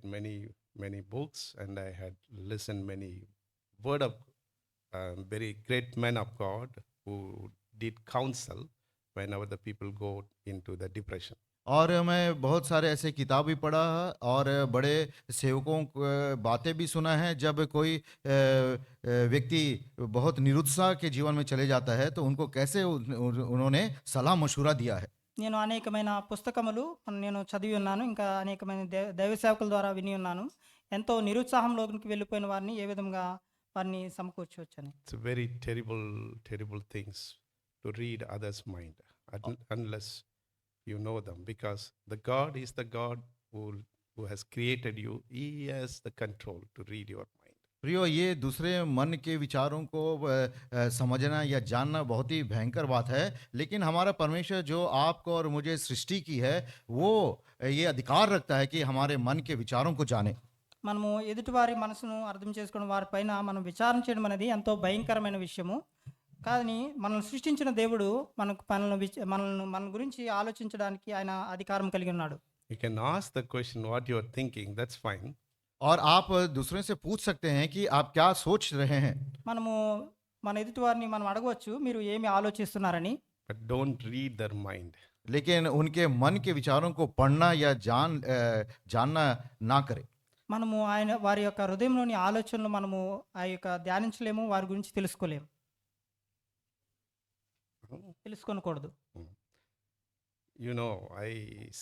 many books and I had listened many word of very great men of God who did counsel whenever the people go into the depression. और मैं बहुत सारे ऐसे किताब भी पढ़ा है और बड़े सेवकों को बातें भी सुना है। जब कोई व्यक्ति बहुत निरुत्साह के जीवन में चले जाता है तो उनको कैसे उन्होंने सलाह मशूरा दिया है। నేను అనేకమైన పుస్తకములు నేను చదివి ఉన్నాను. ఇంకా అనేకమైన దైవ సేవకుల ద్వారా విని ఉన్నాను. ఎంతో నిరుత్సాహంలోకి వెళ్ళిపోయిన వారిని ఏ విధంగా వారిని సమకూర్చవచ్చని. It's a very terrible, terrible things to read others' mind unless you know them, because the God is the God who has created you. He has the control to read your mind. प्रियो, ये दूसरे मन के विचारों को समझना या जानना बहुत ही भयंकर बात है, लेकिन हमारा परमेश्वर जो आपको और मुझे सृष्टि की है वो ये अधिकार रखता है कि हमारे मन के विचारों को जाने। మనము ఎదుటివారి మనసును అర్థం చేసుకున్న వారిపైన మనం విచారణ చేయడం అనేది ఎంతో భయంకరమైన విషయము. కానీ మనల్ని సృష్టించిన దేవుడు మనకు మనల్ని మన గురించి ఆలోచించడానికి ఆయన అధికారం కలిగి ఉన్నాడు. You can ask the question what you are thinking, that's fine. और आप दूसरे से पूछ सकते हैं कि आप क्या सोच रहे हैं, మనము మన ఎదుటివారిని మనం అడగవచ్చు మీరు ఏమి ఆలోచిస్తున్నారని. But don't read their mind. लेकिन उनके मन के विचारों को पढ़ना या जानना ना करें। మనము వారి యొక్క హృదయంలోని ఆలోచనలు మనము ఆ యొక్క ధ్యానించలేము, వారి గురించి తెలుసుకోలేము, తెలుసుకోకూడదు. You know, I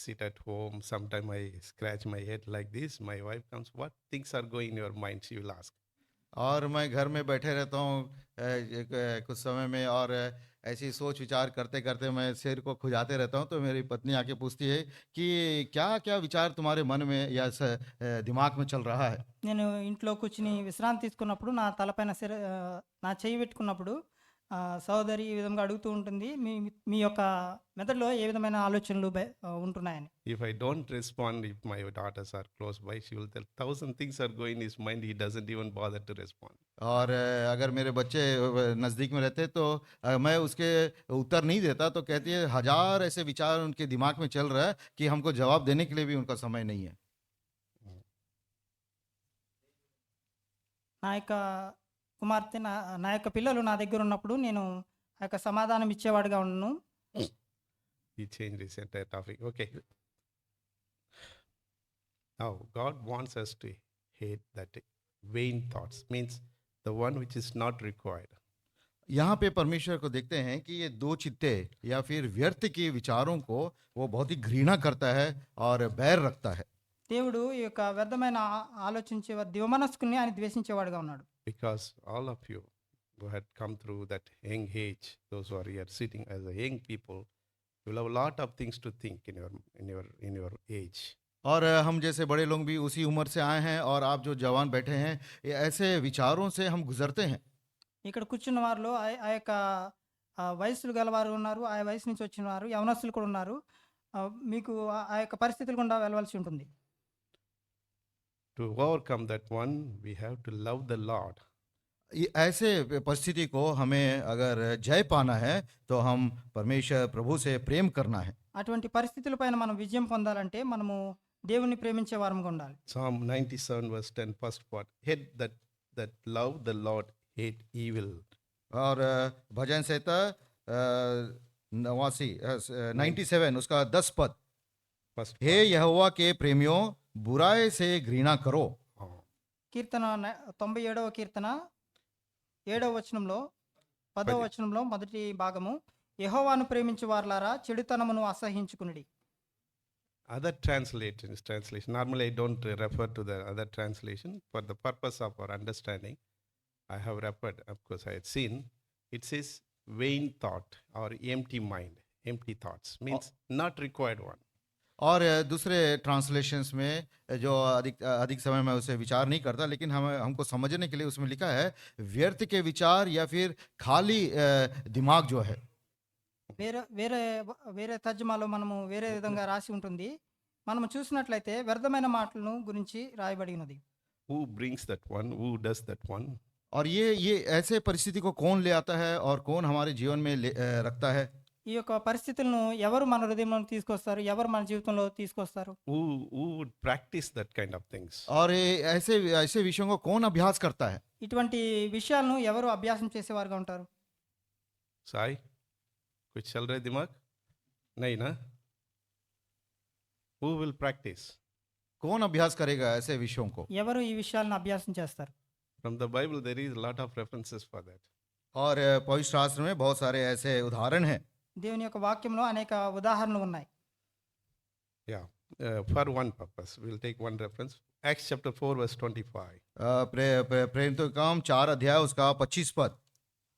sit at home, sometimes I scratch my head like this. My wife comes, what things are going in your mind? She will ask. और मैं घर में बैठे रहता हूँ कुछ समय में और ऐसी सोच विचार करते करते मैं सिर को खुजाते रहता हूँ, तो मेरी पत्नी आके पूछती है कि क्या क्या विचार तुम्हारे मन में या दिमाग में चल रहा है। నేను ఇంట్లో కూర్చుని విశ్రాంతి తీసుకున్నప్పుడు నా తలపైన నా చెయ్యి పెట్టుకున్నప్పుడు సహోదరి ఈ విధంగా అడుగుతూ ఉంటుంది, మీ యొక్క మెదడులో ఏ విధమైన ఆలోచనలు ఉంటున్నాయని. If I don't respond, if my daughters are close by, she will tell 1,000 things are going in his mind. He doesn't even bother to respond. और अगर मेरे बच्चे नज़दीक में रहते तो मैं उसके उत्तर नहीं देता, तो कहती है 1000 ऐसे विचार उनके दिमाग में चल रहा है कि हमको जवाब देने के लिए भी उनका समय नहीं है। నా యొక్క కుమార్తె నా యొక్క పిల్లలు నా దగ్గర ఉన్నప్పుడు నేను ఆ యొక్క సమాధానం ఇచ్చేవాడిగా ఉన్నాను. He changed his entire topic. Okay. Now, God wants us to hate that vain thoughts, means the one which is not required. यहाँ पे परमेश्वर को देखते हैं कि ये दो चित्ते या फिर व्यर्थ के विचारों को वो बहुत ही घृणा करता है और बैर रखता है। దేవుడు ఈ యొక్క వ్యర్థమైన ఆలోచించే దివమనస్కుల్ని ఆయన ద్వేషించేవాడుగా ఉన్నాడు. Because all of you who had come through that young age, those who are here sitting as a young people, you will have a lot of things to think in your age. और हम जैसे बड़े लोग भी उसी उम्र से आए हैं और आप जो जवान बैठे हैं, ये ऐसे विचारों से हम गुजरते हैं। ఇక్కడ కూర్చున్న వారిలో ఆ యొక్క వయసులు గలవారు ఉన్నారు, ఆ వయసు నుంచి వచ్చిన వారు యవనస్తులు కూడా ఉన్నారు. మీకు ఆ యొక్క పరిస్థితులు గుండా వెళ్ళవలసి ఉంటుంది. To overcome that one, we have to love the Lord. ऐसे परिस्थिति को हमें अगर जय पाना है तो हम परमेश्वर प्रभु से प्रेम करना है। అటువంటి పరిస్థితులపైన మనం విజయం పొందాలంటే మనము దేవుని ప్రేమించే వారంగా ఉండాలి. Psalm 97 verse 10, first part, hate that love the Lord, hate evil. और भजन संहिता 97 उसका 10 पद, First हे यहोवा के प्रेमियों बुराई से घृणा करो। కీర్తన 97వ కీర్తన 7వ వచనంలో 10వ వచనంలో మొదటి భాగము, యెహోవాను ప్రేమించు వారలారా చెడుతనమును అసహించుకునుడి. Other translation. Normally I don't refer to the other translation. For the purpose of our understanding, I have referred, of course I had seen, it says vain thought or empty mind, empty thoughts, means not required one. और दूसरे translations में जो अधिक समय में उसे विचार नहीं करता, लेकिन हमको समझने के लिए उसमें लिखा है व्यर्थ के विचार या फिर खाली दिमाग जो है। వేరే తర్జుమాలో మనము వేరే విధంగా రాసి ఉంటుంది. మనము చూసినట్లయితే వ్యర్థమైన మాటలను గురించి రాయబడి ఉన్నది. Who brings that one? Who does that one? और ये ऐसे परिस्थिति को कौन ले आता है और कौन हमारे जीवन में रखता है। ఈ యొక్క పరిస్థితులను ఎవరు మన హృదయంలో తీసుకొస్తారు, ఎవరు మన జీవితంలో తీసుకొస్తారు? Who would practice that kind of things? और ऐसे विषयों को कौन अभ्यास करता है। ఇటువంటి విషయాలను ఎవరు అభ్యాసం చేసేవారుగా ఉంటారు? Sai, कुछ चल रहा है दिमाग? नहीं ना? Who will practice? कौन अभ्यास करेगा ऐसे विषयों को? ఎవరు ఈ విషయాలను అభ్యాసం చేస్తారు? From the Bible, there is a lot of references for that. और पवित्र शास्त्र में बहुत सारे ऐसे उदाहरण हैं। దేవుని యొక్క వాక్యంలో అనేక ఉదాహరణలు ఉన్నాయి. Yeah, for one purpose. We'll take one reference. Acts chapter 4, verse 25. प्रेम तो काम 4 अध्याय उसका 25 पद।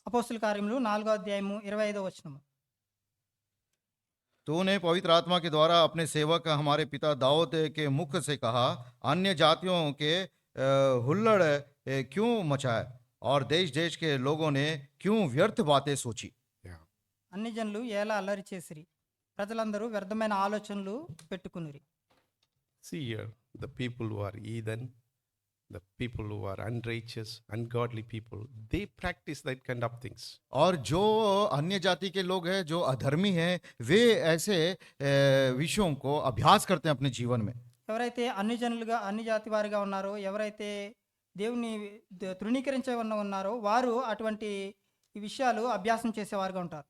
అపోస్తుల కార్యములు 4వ అధ్యాయము 25వ వచనము. तूने पवित्र आत्मा के द्वारा अपने सेवक हमारे पिता दाऊद के मुख से कहा, अन्य जातियों के हुल्लड़ क्यों मचाए और देश देश के लोगों ने क्यों व्यर्थ बातें सोची। Yeah. అన్ని జనులు ఎలా అల్లరి చేసిరి, ప్రజలందరూ వ్యర్థమైన ఆలోచనలు పెట్టుకునిరి. See here, the people who are heathen, the people who are unrighteous, ungodly people, they practice that kind of things. और जो अन्य जाति के लोग हैं, जो अधर्मी हैं, वे ऐसे विषयों को अभ्यास करते हैं अपने जीवन में। ఎవరైతే అన్ని జనులుగా అన్ని జాతి వారిగా ఉన్నారో, ఎవరైతే దేవుని తృణీకరించే ఉన్నారో వారు అటువంటి ఈ విషయాలు అభ్యాసం చేసేవారుగా ఉంటారు.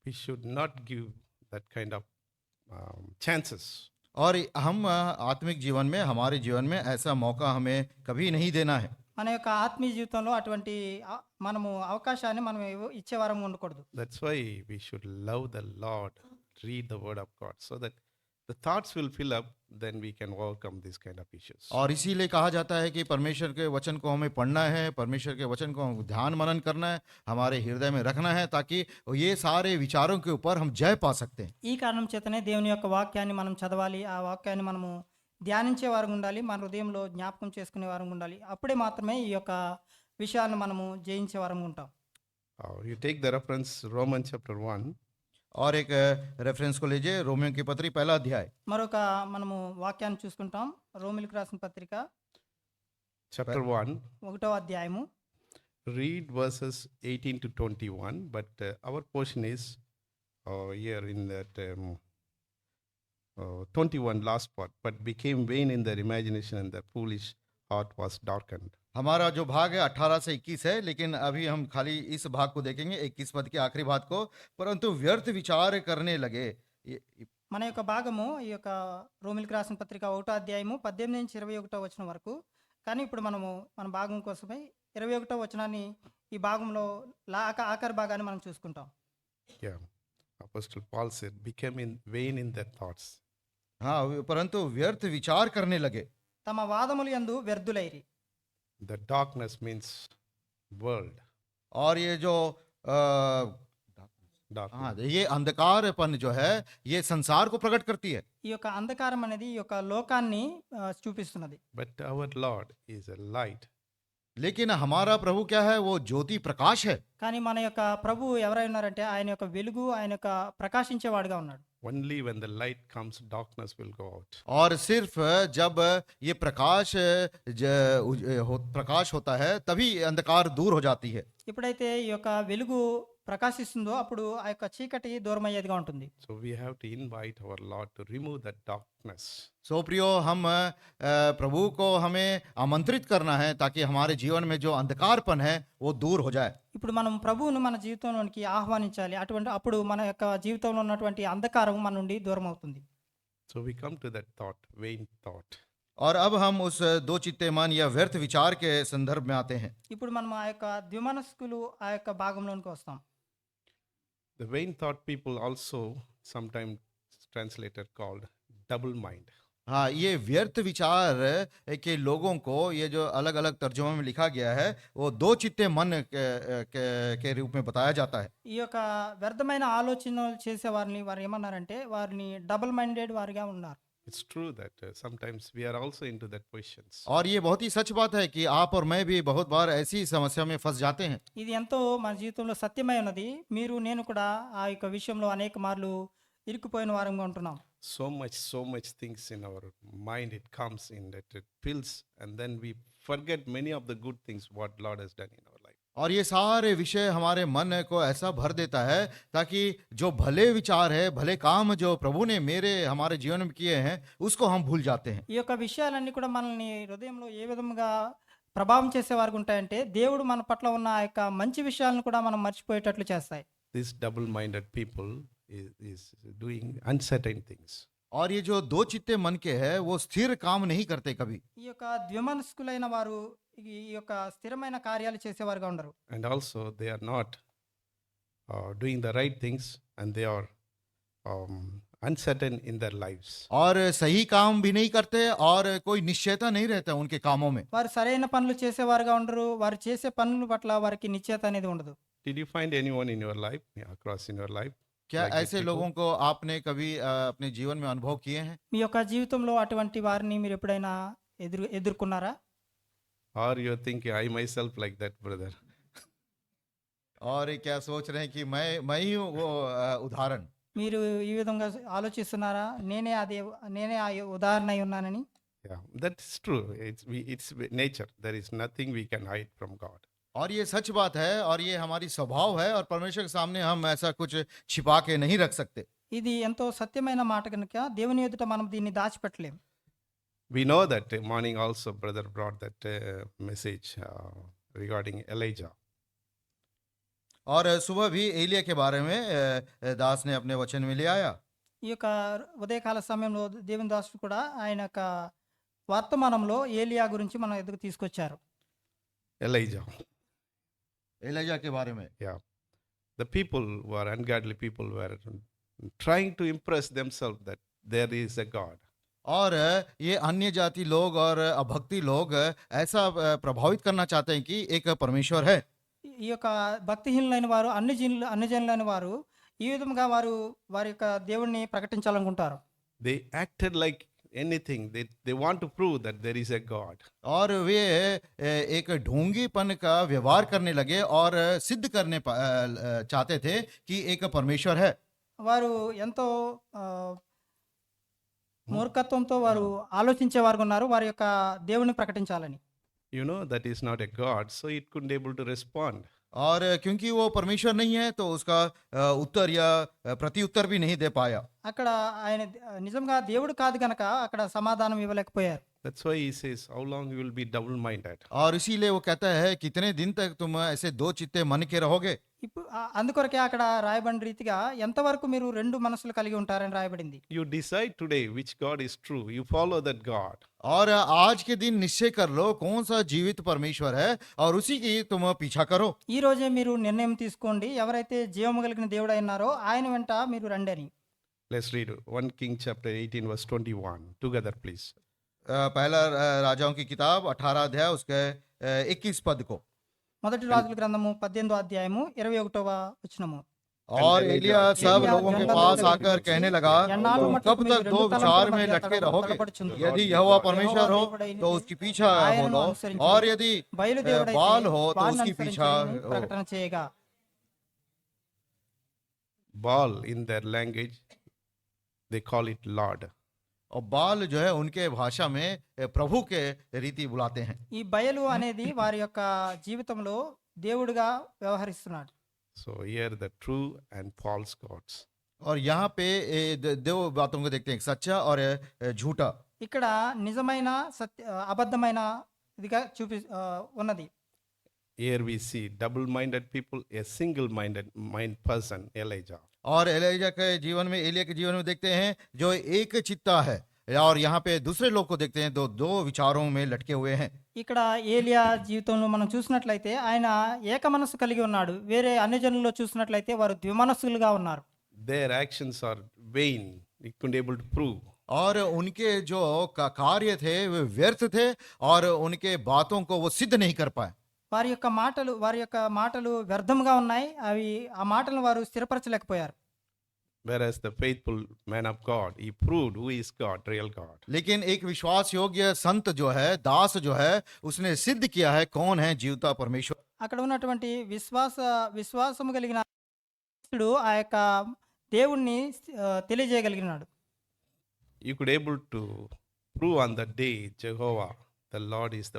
We should not give that kind of chances. और हम आत्मिक जीवन में, हमारे जीवन में ऐसा मौका हमें कभी नहीं देना है। మన యొక్క ఆత్మీయ జీవితంలో అటువంటి మనము అవకాశాన్ని మనం ఇచ్చేవారం ఉండకూడదు. That's why we should love the Lord, read the word of God, so that the thoughts will fill up, then we can overcome these kind of issues. और इसीलिए कहा जाता है कि परमेश्वर के वचन को हमें पढ़ना है, परमेश्वर के वचन को ध्यान मनन करना है, हमारे हृदय में रखना है, ताकि ये सारे विचारों के ऊपर हम जय पा सकते हैं। ఈ కారణం చేతనే దేవుని యొక్క వాక్యాన్ని మనం చదవాలి, ఆ వాక్యాన్ని మనము ధ్యానించే వారు ఉండాలి, మన హృదయంలో జ్ఞాపకం చేసుకునే వారు ఉండాలి. అప్పుడే మాత్రమే ఈ యొక్క విషయాలను మనము జయించే వారం ఉంటాం. You take the reference Romans chapter 1. और एक रेफरेंस को लीजिए, रोमियो की पत्री 1 अध्याय। మరొక మనము వాక్యాన్ని చూసుకుంటాం. రోమిలకు రాసిన పత్రిక Chapter 1, 1వ అధ్యాయము read verses 18 to 21, but our portion is here in that 21 last part, but became vain in their imagination and their foolish heart was darkened. हमारा जो भाग है 18 से 21 है, लेकिन अभी हम खाली इस भाग को देखेंगे, 21 पद के आखिरी भाग को। परंतु व्यर्थ विचार करने लगे। మన యొక్క భాగము ఈ యొక్క రోమిలకు రాసిన పత్రిక 1వ అధ్యాయము 18 నుంచి 21వ వచనం వరకు. కానీ ఇప్పుడు మనము మన భాగం కోసమై 21వ వచనాన్ని ఈ భాగంలో ఆఖరి భాగాన్ని మనం చూసుకుంటాం. Yeah, Apostle Paul said, became vain in their thoughts. हाँ, परंतु व्यर्थ विचार करने लगे। తమ వాదములు యందు వ్యర్థులైరి. The darkness means world. और ये जो Darkness. हाँ, ये अंधकारपन जो है, ये संसार को प्रकट करती है। ఈ యొక్క అంధకారం అనేది ఈ యొక్క లోకాన్ని చూపిస్తున్నది. But our Lord is a light. लेकिन हमारा प्रभु क्या है? वो ज्योति प्रकाश है। కానీ మన యొక్క ప్రభు ఎవరై ఉన్నారంటే ఆయన యొక్క వెలుగు, ఆయన యొక్క ప్రకాశించేవాడుగా ఉన్నాడు. Only when the light comes, darkness will go out. और सिर्फ जब ये प्रकाश होता है, तभी अंधकार दूर हो जाती है। ఎప్పుడైతే ఈ యొక్క వెలుగు ప్రకాశిస్తుందో అప్పుడు ఆ యొక్క చీకటి దూరం అయ్యేదిగా ఉంటుంది. So we have to invite our Lord to remove that darkness. सो प्रियो, हम प्रभु को हमें आमंत्रित करना है, ताकि हमारे जीवन में जो अंधकारपन है वो दूर हो जाए। ఇప్పుడు మనం ప్రభువును మన జీవితంలోనికి ఆహ్వానించాలి. అప్పుడు మన యొక్క జీవితంలో ఉన్నటువంటి అంధకారం మన నుండి దూరం అవుతుంది. So we come to that thought, vain thought. और अब हम उस दो चित्ते मन या व्यर्थ विचार के संदर्भ में आते हैं। ఇప్పుడు మనం ఆ యొక్క ద్విమనస్కులు ఆ యొక్క భాగంలోనికి వస్తాం. The vain thought people also sometimes translated called double mind. हाँ, ये व्यर्थ विचार के लोगों को, ये जो अलग अलग तर्जुमा में लिखा गया है, वो दो चित्ते मन के रूप में बताया जाता है। ఈ యొక్క వ్యర్థమైన ఆలోచనలు చేసే వారిని వారు ఏమన్నారంటే వారిని డబుల్ మైండెడ్ వారిగా ఉన్నారు. It's true that sometimes we are also into that positions. और ये बहुत ही सच बात है कि आप और मैं भी बहुत बार ऐसी समस्या में फंस जाते हैं। ఇది ఎంతో మన జీవితంలో సత్యమై ఉన్నది. మీరు నేను కూడా ఆ యొక్క విషయంలో అనేక మార్లు ఇరుక్కుపోయిన వారంగా ఉంటున్నాం. So much things in our mind, it comes in that it fills, and then we forget many of the good things what Lord has done in our life. और ये सारे विषय हमारे मन को ऐसा भर देता है, ताकि जो भले विचार है, भले काम जो प्रभु ने हमारे जीवन में किए हैं, उसको हम भूल जाते हैं। ఈ యొక్క విషయాలన్నీ కూడా మనల్ని హృదయంలో ఏ విధంగా ప్రభావం చేసేవారు ఉంటాయంటే దేవుడు మన పట్ల ఉన్న ఆ యొక్క మంచి విషయాలను కూడా మనం మర్చిపోయేటట్లు చేస్తాయి. These double-minded people is doing uncertain things. और ये जो दो चित्ते मन के है वो स्थिर काम नहीं करते कभी। ఈ యొక్క ద్విమనస్కులైన వారు ఈ యొక్క స్థిరమైన కార్యాలు చేసేవారుగా ఉండరు. And also they are not doing the right things, and they are uncertain in their lives. और सही काम भी नहीं करते और कोई निश्चयता नहीं रहता उनके कामों में। వారు సరైన పనులు చేసేవారుగా ఉండరు. వారు చేసే పనుల పట్ల వారికి నిశ్చయత అనేది ఉండదు. Did you find anyone in your life, across in your life? क्या Like these ऐसे people? लोगों को आपने कभी अपने जीवन में अनुभव किए हैं? మీ యొక్క జీవితంలో అటువంటి వారిని మీరు ఎప్పుడైనా ఎదుర్కొన్నారా? Or you're thinking, I myself like that, brother. और ये क्या सोच रहे हैं कि मैं ही हूँ वो उदाहरण? మీరు ఈ విధంగా ఆలోచిస్తున్నారా? నేనే ఆ ఉదాహరణ అయి ఉన్నానని? Yeah, that's true. It's nature. There is nothing we can hide from God. और ये सच बात है और ये हमारी स्वभाव है और परमेश्वर के सामने हम ऐसा कुछ छिपा के नहीं रख सकते। ఇది ఎంతో సత్యమైన మాట కనుక దేవుని ఎదుట మనం దీన్ని దాచిపెట్టలేం. We know that morning also brother brought that message regarding Elijah. और सुबह भी एलिया के बारे में दास ने अपने वचन में ले आया। ఈ యొక్క ఉదయకాల సమయంలో దేవుని దాసుడు కూడా ఆయన యొక్క వర్తమానంలో ఏలియా గురించి మన ఎదుగు తీసుకొచ్చారు. Elijah. एलिया के बारे में। Yeah. The people who are ungodly people were trying to impress themselves that there is a God. और ये अन्य जाति लोग और अभक्ति लोग ऐसा प्रभावित करना चाहते हैं कि एक परमेश्वर है। ఈ యొక్క భక్తిహీనులైన వారు అన్యజనులైన వారు ఈ విధంగా వారి యొక్క దేవుణ్ణి ప్రకటించాలనుకుంటారు. They acted like anything. They want to prove that there is a God. और वे एक ढोंगीपन का व्यवहार करने लगे और सिद्ध करने चाहते थे कि एक परमेश्वर है। వారు ఎంతో మూర్ఖత్వంతో వారు ఆలోచించేవారు ఉన్నారు వారి యొక్క దేవుని ప్రకటించాలని. You know that is not a God, so it couldn't able to respond. और क्योंकि वो परमेश्वर नहीं है तो उसका उत्तर या प्रति उत्तर भी नहीं दे पाया। అక్కడ ఆయన నిజంగా దేవుడు కాదు గనక అక్కడ సమాధానం ఇవ్వలేకపోయారు. That's why he says, how long you will be double-minded? और इसीलिए वो कहता है कितने दिन तक तुम ऐसे दो चित्ते मन के रहोगे। ఇప్పుడు అందుకొరకే అక్కడ రాయబడిన రీతిగా ఎంతవరకు మీరు రెండు మనసులు కలిగి ఉంటారని రాయబడింది. You decide today which God is true. You follow that God. और आज के दिन निश्चय कर लो कौन सा जीवित परमेश्वर है और उसी की तुम पीछा करो। ఈ రోజే మీరు నిర్ణయం తీసుకోండి ఎవరైతే జీవము కలిగిన దేవుడు అయినారో ఆయన వెంట మీరు రండి అని. Let's read 1 King chapter 18 verse 21 together, please. पहला राजाओं की किताब 18 अध्याय उसके 21 पद को। మొదటి రాజుల గ్రంథము 18వ అధ్యాయము 21వ వచనము. और एलिया सब लोगों के पास आकर कहने लगा तुम कब तक दो विचार में लटके रहोगे? यदि यहोवा परमेश्वर हो तो उसकी पीछा हो लो और यदि బయలుదేవుడైతే बाल हो तो వారిని उसकी पीछा అనుసరించమని हो। ప్రకటన చేయగా. Baal in their language, they call it Lord. और बाल जो है उनके भाषा में प्रभु के रीति बुलाते हैं। ఈ బయలు అనేది వారి యొక్క జీవితంలో దేవుడిగా వ్యవహరిస్తున్నాడు. So here the true and false gods. और यहाँ पे दो बातों को देखते हैं, सच्चा और झूठा। ఇక్కడ నిజమైన అబద్ధమైన ఇదిగా ఉన్నది. Here we see double-minded people, a single-minded person, Elijah. और एलिया के जीवन में एलिया के जीवन में देखते हैं जो एक चित्ता है और यहाँ पे दूसरे लोग को देखते हैं दो विचारों में लटके हुए हैं। ఇక్కడ ఏలియా జీవితంలో మనం చూసినట్లయితే ఆయన ఏక మనస్సు కలిగి ఉన్నాడు. వేరే అన్ని జనుల్లో చూసినట్లయితే వారు ద్విమనస్సులుగా ఉన్నారు. Their actions are vain. They couldn't able to prove. और उनके जो कार्य थे वे व्यर्थ थे और उनके बातों को वो सिद्ध नहीं कर पाए। వారి యొక్క మాటలు వ్యర్థంగా ఉన్నాయి. ఆ మాటలను వారు స్థిరపరచలేకపోయారు. Whereas the faithful man of God, he proved who is God, real God. लेकिन एक विश्वास योग्य संत जो है दास जो है उसने सिद्ध किया है कौन है जीवता परमेश्वर। అక్కడ ఉన్నటువంటి విశ్వాసము కలిగిన ఆ యొక్క దేవుణ్ణి తెలియజేయగలిగినాడు. You could able to prove on that day Jehovah is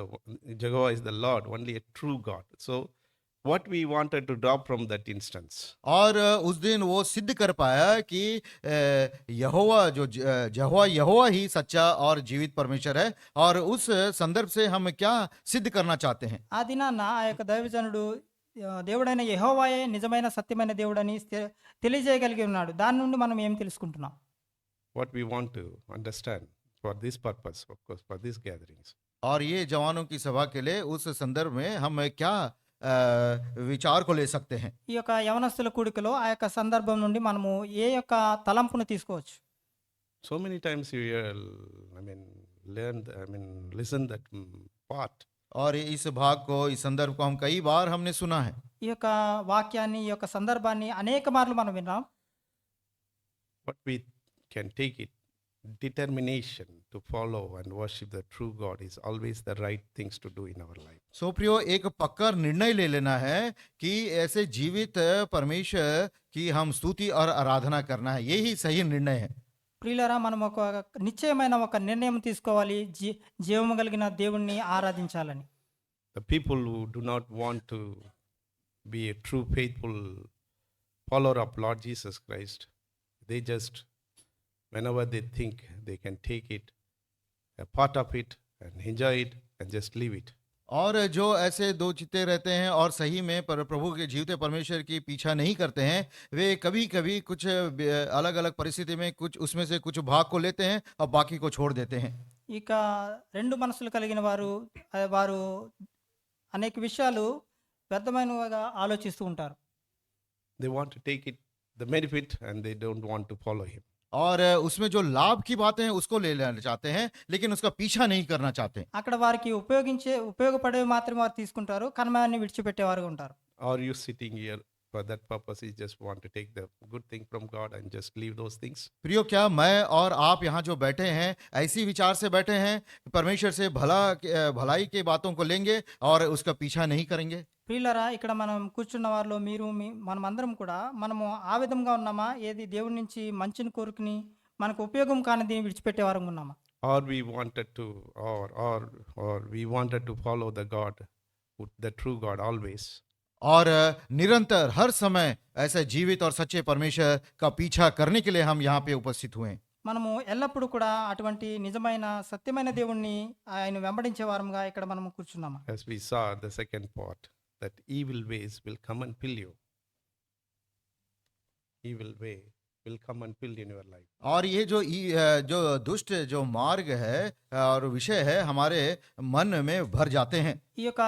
the Lord, only a true God. So what we wanted to draw from that instance. और उस दिन वो सिद्ध कर पाया कि यहोवा ही सच्चा और जीवित परमेश्वर है और उस संदर्भ से हम क्या सिद्ध करना चाहते हैं। ఆ దినాన ఆ యొక్క దైవజనుడు దేవుడైన యెహోవాయే నిజమైన సత్యమైన దేవుడని తెలియజేయగలిగి ఉన్నాడు. దాని నుండి మనం ఏం తెలుసుకుంటున్నాం? What we want to understand for this purpose, of course, for these gatherings. और ये जवानों की सभा के लिए उस संदर्भ में हम क्या विचार को ले सकते हैं? ఈ యొక్క యవనస్తుల కూడికలో ఆ యొక్క సందర్భం నుండి మనము ఏ యొక్క తలంపును తీసుకోవచ్చు? So many times you hear, listen that part. और इस भाग को, इस संदर्भ को हम कई बार हमने सुना है. ఈ యొక్క వాక్యాన్ని, ఈ యొక్క సందర్భాన్ని అనేక మార్లు మనం విన్నాం. But we can take it. Determination to follow and worship the true God is always the right things to do in our life. सो प्रियो, एक पक्का निर्णय ले लेना है कि ऐसे जीवित परमेश्वर की हम स्तुति और आराधना करना है. यही सही निर्णय है. ప్రియులారా, మనం ఒక నిశ్చయమైన ఒక నిర్ణయం తీసుకోవాలి, జీవము కలిగిన దేవుణ్ణి ఆరాధించాలని. The people who do not want to be a true faithful follower of Lord Jesus Christ, they just, whenever they think they can take it, a part of it and enjoy it and just leave it. और जो ऐसे दो चित्ते रहते हैं और सही में प्रभु के जीवते परमेश्वर की पीछा नहीं करते हैं, वे कभी कभी कुछ अलग अलग परिस्थिति में कुछ उसमें से कुछ भाग को लेते हैं और बाकी को छोड़ देते हैं. ఇక రెండు మనసులు కలిగిన వారు అనేక విషయాలు వ్యర్థమైనవిగా ఆలోచిస్తూ ఉంటారు. They want to take it, the benefit, and they don't want to follow him. और उसमें जो लाभ की बातें हैं उसको ले लेना चाहते हैं, लेकिन उसका पीछा नहीं करना चाहते. అక్కడ వారికి ఉపయోగపడేవి మాత్రమే వారు తీసుకుంటారు, కర్మాన్ని విడిచిపెట్టేవారుగా ఉంటారు. Or you sitting here for that purpose, you just want to take the good thing from God and just leave those things. प्रियो, क्या मैं और आप यहाँ जो बैठे हैं ऐसी विचार से बैठे हैं, परमेश्वर से भलाई के बातों को लेंगे और उसका पीछा नहीं करेंगे? ప్రియులరా, ఇక్కడ మనం కూర్చున్న వారిలో మనం అందరం కూడా మనము ఆ విధంగా ఉన్నామా? ఏది దేవుడి నుంచి మంచిని కోరుకుని మనకు ఉపయోగం కానిది విడిచిపెట్టే వారం ఉన్నామా? Or we wanted to, or we wanted to follow the God, the true God always. और निरंतर हर समय ऐसे जीवित और सच्चे परमेश्वर का पीछा करने के लिए हम यहाँ पे उपस्थित हुए. మనము ఎల్లప్పుడూ కూడా అటువంటి నిజమైన సత్యమైన దేవుణ్ణి ఆయన వెంబడించే వారంగా ఇక్కడ మనము కూర్చున్నామా? As we saw the second part, that evil ways will come and fill you. Evil way will come and fill in your life. और ये जो दुष्ट जो मार्ग है और विषय है हमारे मन में भर जाते हैं. ఈ యొక్క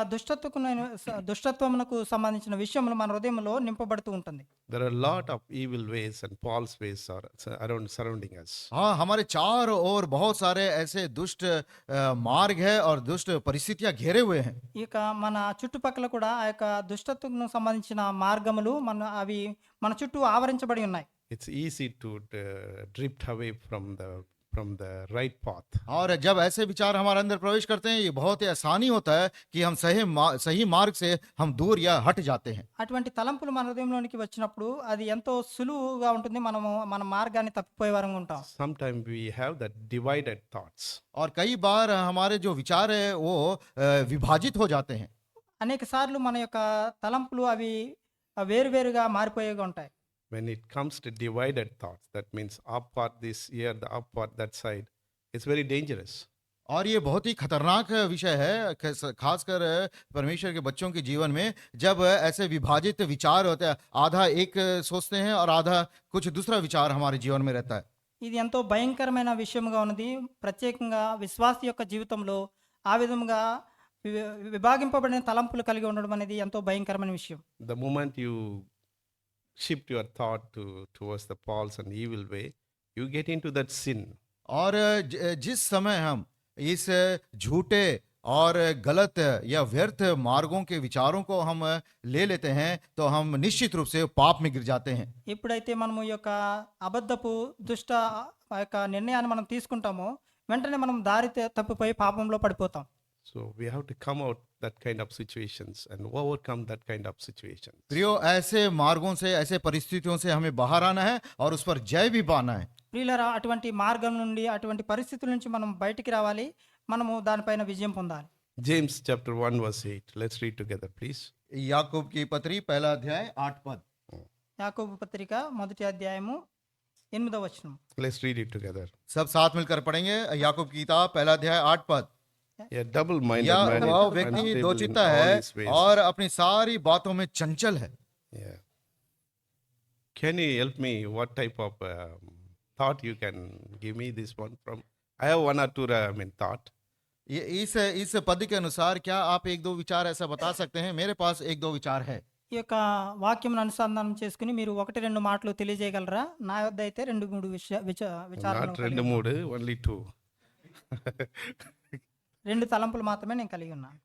దుష్టత్వమునకు సంబంధించిన విషయములు మన హృదయంలో నింపబడుతూ ఉంటుంది. There are a lot of evil ways and false ways are around surrounding us. हाँ, हमारे चारों ओर बहुत सारे ऐसे दुष्ट मार्ग है और दुष्ट परिस्थितियां घेरे हुए हैं. ఇక మన చుట్టుపక్కల కూడా ఆ యొక్క దుష్టత్వమును సంబంధించిన మార్గములు అవి మన చుట్టూ ఆవరించబడి ఉన్నాయి. It's easy to drift away from the right path. और जब ऐसे विचार हमारे अंदर प्रवेश करते हैं, ये बहुत ही आसानी होता है कि हम सही मार्ग से हम दूर या हट जाते हैं. అటువంటి తలంపులు మన హృదయంలోనికి వచ్చినప్పుడు అది ఎంతో సులువుగా ఉంటుంది, మనము మన మార్గాన్ని తప్పిపోయే వారంగా ఉంటాం. Sometimes we have that divided thoughts. और कई बार हमारे जो विचार है वो विभाजित हो जाते हैं. అనేక సార్లు మన యొక్క తలంపులు అవి వేరువేరుగా మారిపోయేగా ఉంటాయి. When it comes to divided thoughts, that means up part this here, the up part that side, it's very dangerous. और ये बहुत ही खतरनाक विषय है, खासकर परमेश्वर के बच्चों के जीवन में, जब ऐसे विभाजित विचार होते हैं, आधा एक सोचते हैं और आधा कुछ दूसरा विचार हमारे जीवन में रहता है. ఇది ఎంతో భయంకరమైన విషయంగా ఉన్నది. ప్రత్యేకంగా విశ్వాసి యొక్క జీవితంలో ఆ విధంగా విభాగింపబడిన తలంపులు కలిగి ఉండడం అనేది ఎంతో భయంకరమైన విషయం. The moment you shift your thought towards the false and evil way, you get into that sin. और जिस समय हम इस झूठे और गलत या व्यर्थ मार्गों के विचारों को हम ले लेते हैं तो हम निश्चित रूप से पाप में गिर जाते हैं. ఎప్పుడైతే మనము ఈ యొక్క అబద్ధపు దుష్ట యొక్క నిర్ణయాన్ని మనం తీసుకుంటామో వెంటనే మనం దారి తప్పిపోయి పాపంలో పడిపోతాం. So we have to come out that kind of situations and overcome that kind of situations. प्रियो, ऐसे मार्गों से, ऐसे परिस्थितियों से हमें बाहर आना है और उस पर जय भी पाना है. ప్రియులారా, అటువంటి మార్గం నుండి, అటువంటి పరిస్థితుల నుంచి మనం బయటికి రావాలి, మనము దానిపైన విజయం పొందాలి. James chapter 1 verse 8. Let's read together, please. याकूब की पत्री पहला अध्याय 8 पद. యాకోబు పత్రిక 1వ అధ్యాయము 8వ వచనం. Let's read it together. सब साथ मिलकर पढ़ेंगे. याकूब की किताब पहला अध्याय 8 पद. A double-minded या man is वह व्यक्ति unstable in दोचिता all है his ways. और अपनी सारी बातों में चंचल है. Yeah. Can you help me? What type of thought you can give me this one from? I have one or two, thought. ये इस पद के अनुसार क्या आप एक दो विचार ऐसा बता सकते हैं? मेरे पास एक दो विचार है. ఈ యొక్క వాక్యం అనుసంధానం చేసుకుని మీరు 1-2 మాటలు తెలియజేయగలరా? నా వద్ద అయితే 2-3 విచారాలు Not కలిగి rendu ఉన్నాను. moodu, only two. 2 తలంపులు మాత్రమే నేను కలిగి ఉన్నాను.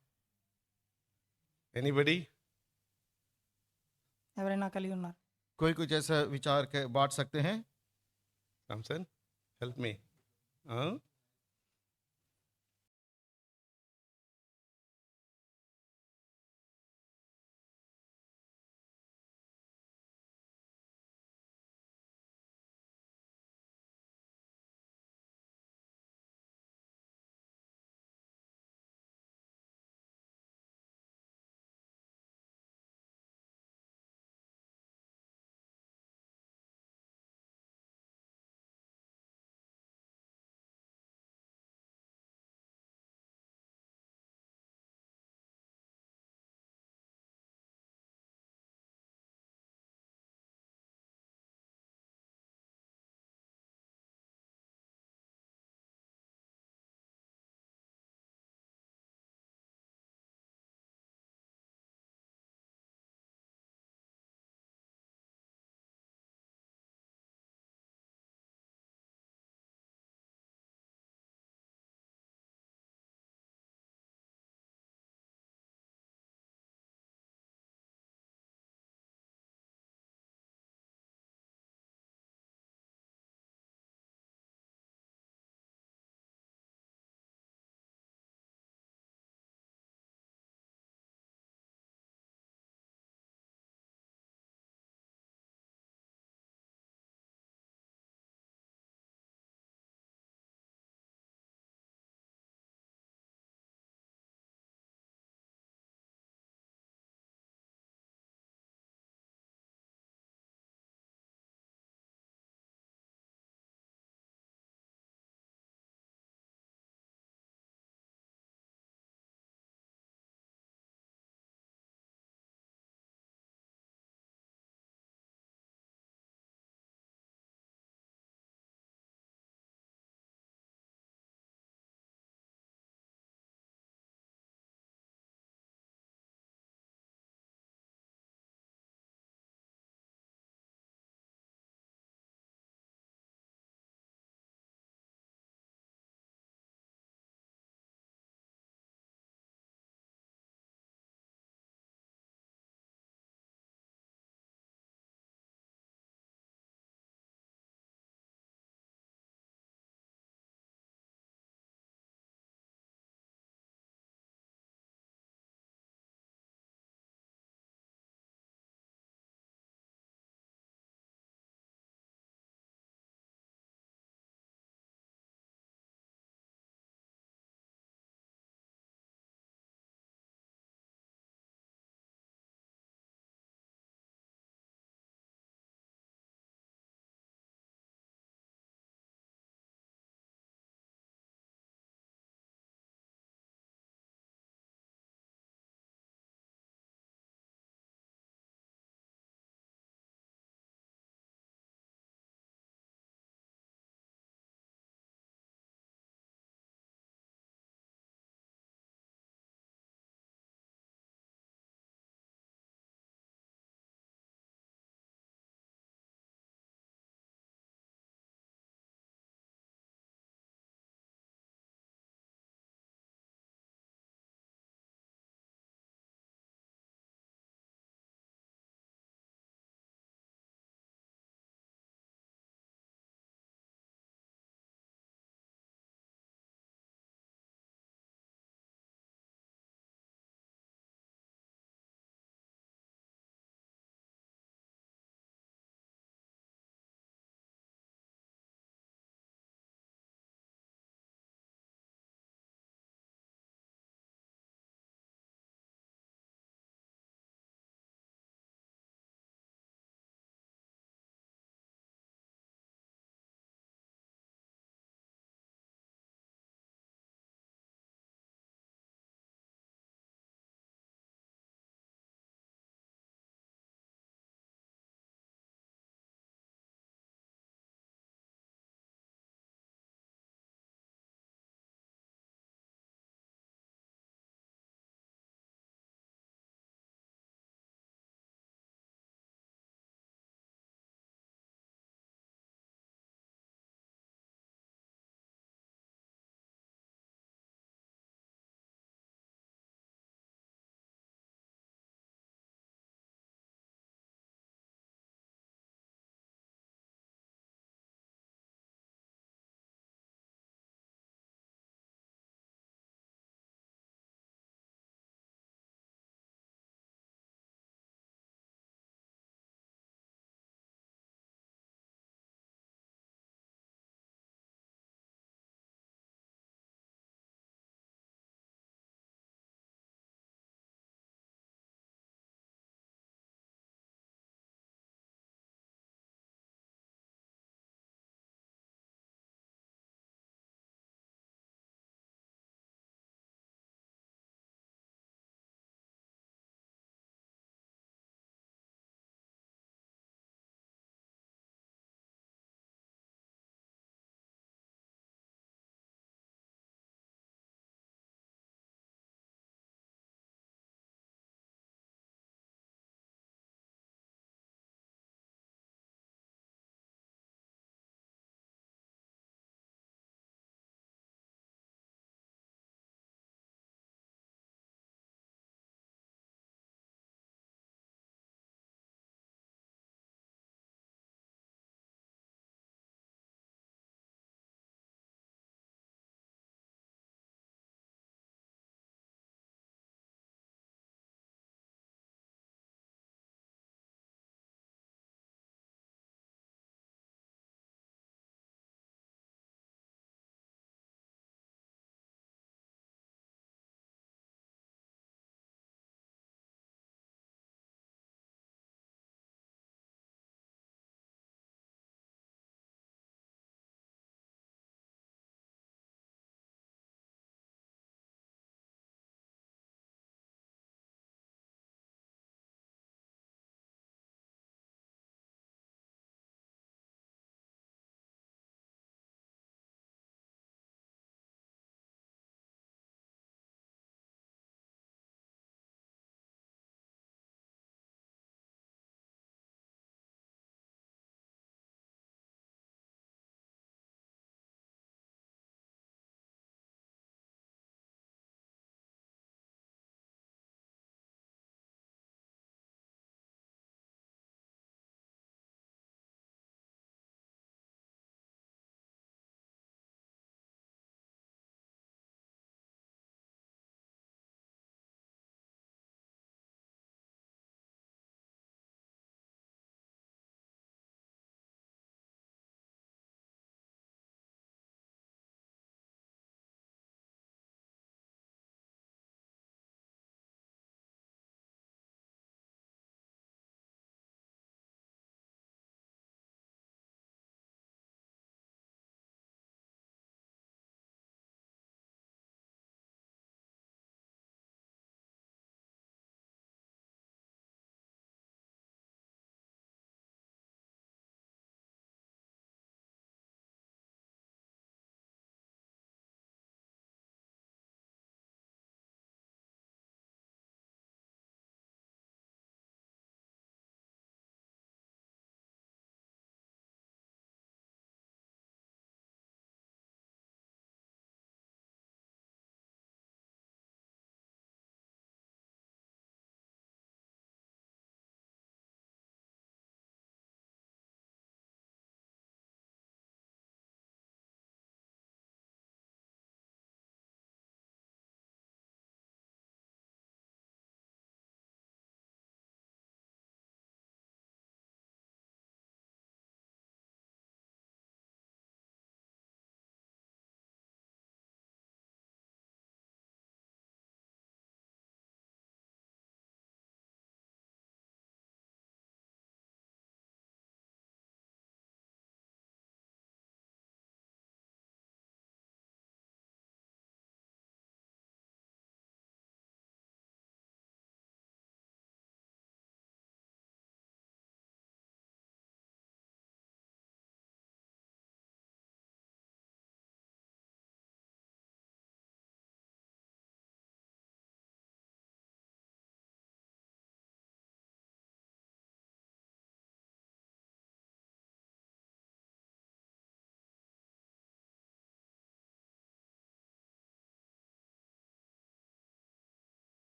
Anybody? ఎవరైనా కలిగి ఉన్నారు? कोई कुछ ऐसा विचार बांट सकते हैं? Samson, help me. Huh?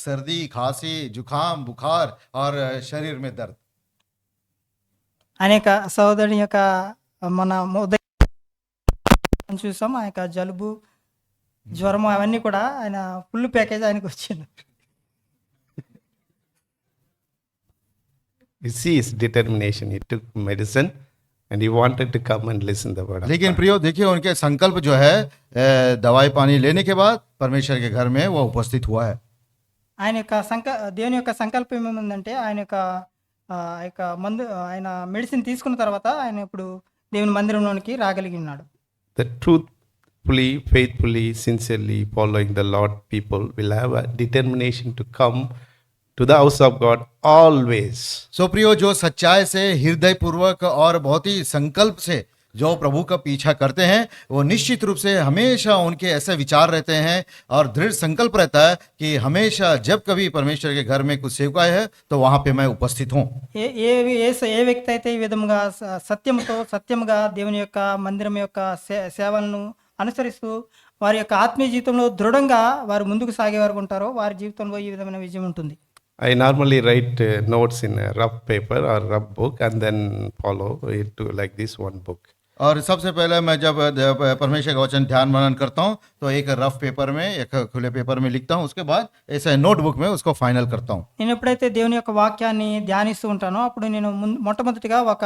सर्दी खांसी जुकाम बुखार और शरीर में दर्द। అనేక సహోదరుని యొక్క మన ఉదయం చూసాం ఆ యొక్క జలుబు జ్వరము అవన్నీ కూడా ఆయన ఫుల్ ప్యాకేజ్ ఆయనకు వచ్చింది. You see his determination. He took medicine and he wanted to come and listen the word of लेकिन God. प्रियो देखिए उनके संकल्प जो है दवाई पानी लेने के बाद परमेश्वर के घर में वो उपस्थित हुआ है। ఆయన యొక్క దేవుని యొక్క సంకల్పం ఏముందంటే ఆయన యొక్క మందు ఆయన మెడిసిన్ తీసుకున్న తర్వాత ఆయన ఇప్పుడు దేవుని మందిరంలోనికి రాగలిగి ఉన్నాడు. The truthfully, faithfully, sincerely following the Lord people will have a determination to come to the house of God always. सो प्रियो जो सच्चाई से हृदय पूर्वक और बहुत ही संकल्प से जो प्रभु का पीछा करते हैं वो निश्चित रूप से हमेशा उनके ऐसे विचार रहते हैं और दृढ़ संकल्प रहता है कि हमेशा जब कभी परमेश्वर के घर में कुछ सेवकाई है तो वहां पे मैं उपस्थित हूँ। ఏ వ్యక్తి అయితే ఈ విధముగా సత్యముగా దేవుని యొక్క మందిరం యొక్క సేవలను అనుసరిస్తూ వారి యొక్క ఆత్మీయ జీవితంలో దృఢంగా వారు ముందుకు సాగేవారు ఉంటారో వారి జీవితంలో ఈ విధమైన విజయం ఉంటుంది. I normally write notes in a rough paper or rough book and then follow it to like this one book. और सबसे पहले मैं जब परमेश्वर का वचन ध्यान मनन करता हूँ तो एक रफ पेपर में एक खुले पेपर में लिखता हूँ, उसके बाद ऐसे नोटबुक में उसको फाइनल करता हूँ। నేను ఎప్పుడైతే దేవుని యొక్క వాక్యాన్ని ధ్యానిస్తూ ఉంటానో అప్పుడు నేను మొట్టమొదటిగా ఒక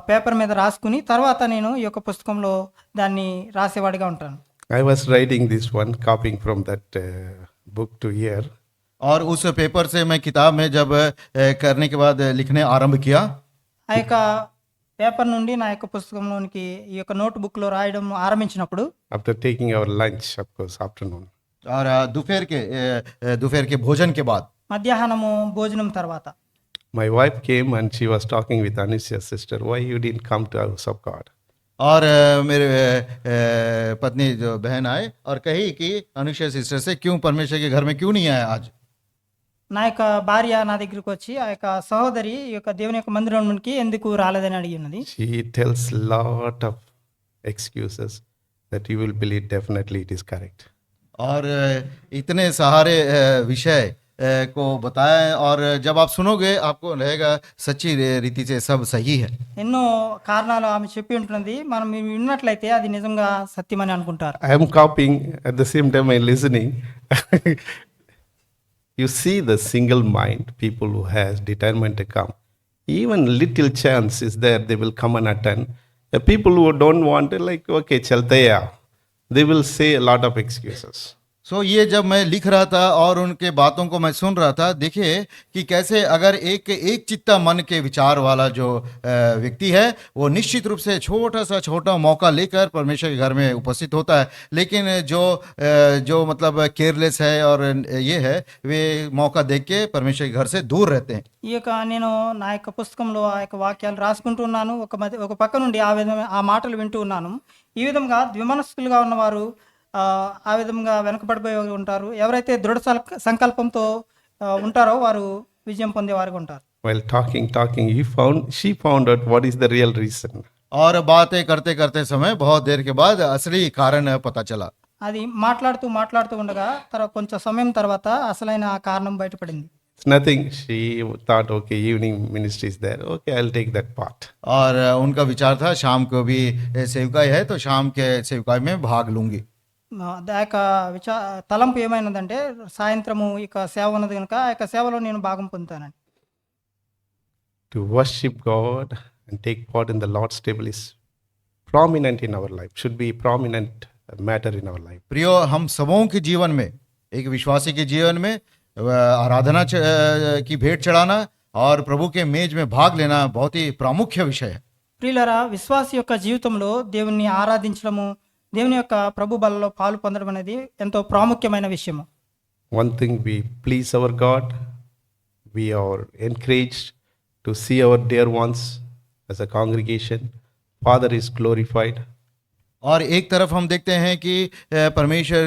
పేపర్ మీద రాసుకుని తర్వాత నేను ఈ యొక్క పుస్తకంలో దాన్ని రాసేవాడిగా ఉంటాను. I was writing this one, copying from that book to here. और उस पेपर से मैं किताब में जब करने के बाद लिखने आरंभ किया, ఆ యొక్క పేపర్ నుండి నా యొక్క పుస్తకంలోనికి ఈ యొక్క నోట్ బుక్లో రాయడం ఆరంభించినప్పుడు After taking our lunch, of course, afternoon. और दोपहर के भोजन के बाद మధ్యాహ్నము భోజనం తర్వాత My wife came and she was talking with Anusha's sister. Why you didn't come to house of God? और मेरे पत्नी जो बहन आए और कही कि अनुषा सिस्टर से क्यों परमेश्वर के घर में क्यों नहीं आया आज। నా యొక్క భార్య నా దగ్గరికి వచ్చి ఆ యొక్క సహోదరి ఈ యొక్క దేవుని యొక్క మందిరంలోనికి ఎందుకు రాలేదని అడిగినది. She tells lot of excuses that you will believe definitely it is correct. और इतने सहारे विषय को बताया और जब आप सुनोगे आपको रहेगा सच्ची रीति से सब सही है। ఎన్నో కారణాలు ఆమె చెప్పి ఉంటున్నది, మనం విన్నట్లయితే అది నిజంగా సత్యమని అనుకుంటారు. I am copying at the same time I listening. You see the single mind people who has determined to come. Even little chance is there they will come and attend. The people who don't want it like okay chalte ya. They will say a lot of excuses. सो ये जब मैं लिख रहा था और उनके बातों को मैं सुन रहा था, देखिए कि कैसे अगर एक चित्ता मन के विचार वाला जो व्यक्ति है वो निश्चित रूप से छोटा मौका लेकर परमेश्वर के घर में उपस्थित होता है, लेकिन जो मतलब केयरलेस है और ये है वे मौका देख के परमेश्वर के घर से दूर रहते हैं। ఈ యొక్క నేను నా యొక్క పుస్తకంలో ఆ యొక్క వాక్యాలు రాసుకుంటూ ఉన్నాను, ఒక పక్క నుండి ఆ మాటలు వింటూ ఉన్నాను. ఈ విధంగా ద్విమనస్కులుగా ఉన్నవారు ఆ విధంగా వెనకబడిపోయి ఉంటారు. ఎవరైతే దృఢ సంకల్పంతో ఉంటారో వారు విజయం పొందేవారుగా ఉంటారు. While talking, she found out what is the real reason. और बातें करते समय बहुत देर के बाद असली कारण पता चला. అది మాట్లాడుతూ ఉండగా కొంచెం సమయం తర్వాత అసలైన ఆ కారణం బయటపడింది. It's nothing. She thought, okay, evening ministry is there. Okay, I'll take that part. और उनका विचार था शाम को भी सेवकाई है तो शाम के सेवकाई में भाग लूंगी. ఆ యొక్క తలంపు ఏమైనదంటే సాయంత్రము ఇక సేవ ఉన్నది కనుక ఆ యొక్క సేవలో నేను భాగం పొందుతానండి. To worship God and take part in the Lord's table is prominent in our life, should be prominent matter in our life. प्रियो, हम सबों के जीवन में, एक विश्वासी के जीवन में आराधना की भेंट चढ़ाना और प्रभु के मेज में भाग लेना बहुत ही प्रामुख्य विषय है. ప్రియులారా, విశ్వాసి యొక్క జీవితంలో దేవుణ్ణి ఆరాధించడము, దేవుని యొక్క ప్రభు బలలో పాలు పొందడం అనేది ఎంతో ప్రాముఖ్యమైన విషయము. One thing, we please our God. We are encouraged to see our dear ones as a congregation. Father is glorified. और एक तरफ हम देखते हैं कि परमेश्वर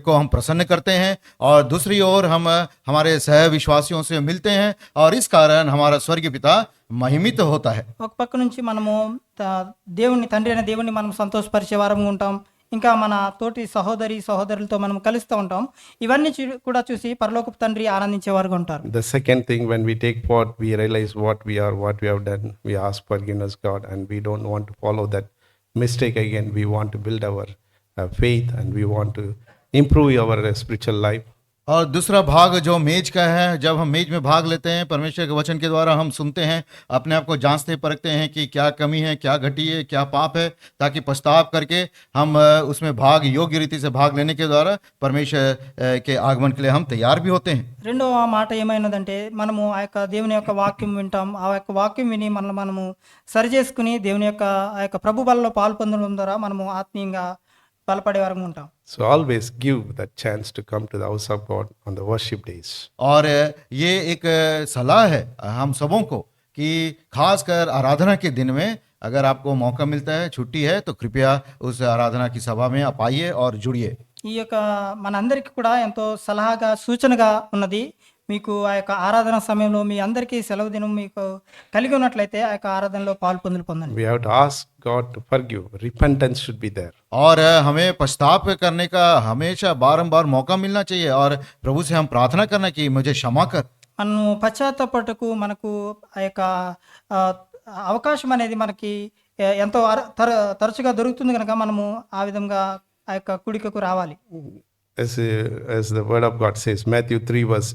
को हम प्रसन्न करते हैं और दूसरी ओर हम हमारे सह विश्वासियों से मिलते हैं और इस कारण हमारा स्वर्गीय पिता महिमित होता है. ఒక పక్క నుంచి మనము తండ్రి అయిన దేవుణ్ణి మనం సంతోషపరిచే వారంగా ఉంటాం. ఇంకా మన తోటి సహోదరులతో మనం కలుస్తూ ఉంటాం. ఇవన్నీ కూడా చూసి పరలోకపు తండ్రి ఆనందించేవారుగా ఉంటారు. The second thing, when we take part, we realize what we are, what we have done. We ask forgiveness, God, and we don't want to follow that mistake again. We want to build our faith, and we want to improve our spiritual life. और दूसरा भाग जो मेज का है, जब हम मेज में भाग लेते हैं, परमेश्वर के वचन के द्वारा हम सुनते हैं, अपने आप को जांचते परखते हैं कि क्या कमी है, क्या घटी है, क्या पाप है, ताकि पछताव करके हम उसमें भाग योग्य रीति से भाग लेने के द्वारा परमेश्वर के आगमन के लिए हम तैयार भी होते हैं. రెండవ మాట ఏమైనదంటే మనము ఆ యొక్క దేవుని యొక్క వాక్యం వింటాం. ఆ యొక్క వాక్యం విని మనము సరి చేసుకుని దేవుని యొక్క ఆ యొక్క ప్రభు బలలో పాలు పొందడం ద్వారా మనము ఆత్మీయంగా బలపడే వరకు ఉంటాం. So always give that chance to come to the house of God on the worship days. और ये एक सलाह है हम सबों को कि खासकर आराधना के दिन में अगर आपको मौका मिलता है, छुट्टी है, तो कृपया उस आराधना की सभा में आप आइए और जुड़िए. ఈ యొక్క మనందరికీ కూడా ఎంతో సలహాగా సూచనగా ఉన్నది. మీకు ఆ యొక్క ఆరాధన సమయంలో మీ అందరికీ సెలవు దినం మీకు కలిగి ఉన్నట్లయితే ఆ యొక్క ఆరాధనలో పాలు పొందండి. We have to ask God to forgive. Repentance should be there. और हमें पश्चाताप करने का हमेशा बारंबार मौका मिलना चाहिए और प्रभु से हम प्रार्थना करना कि मुझे क्षमा कर. మనము పశ్చాత్తాపడటకు మనకు ఆ యొక్క అవకాశం అనేది మనకి ఎంతో తరచుగా దొరుకుతుంది కనుక మనము ఆ విధంగా ఆ యొక్క కుడికకు రావాలి. As the word of God says, Matthew 3 verse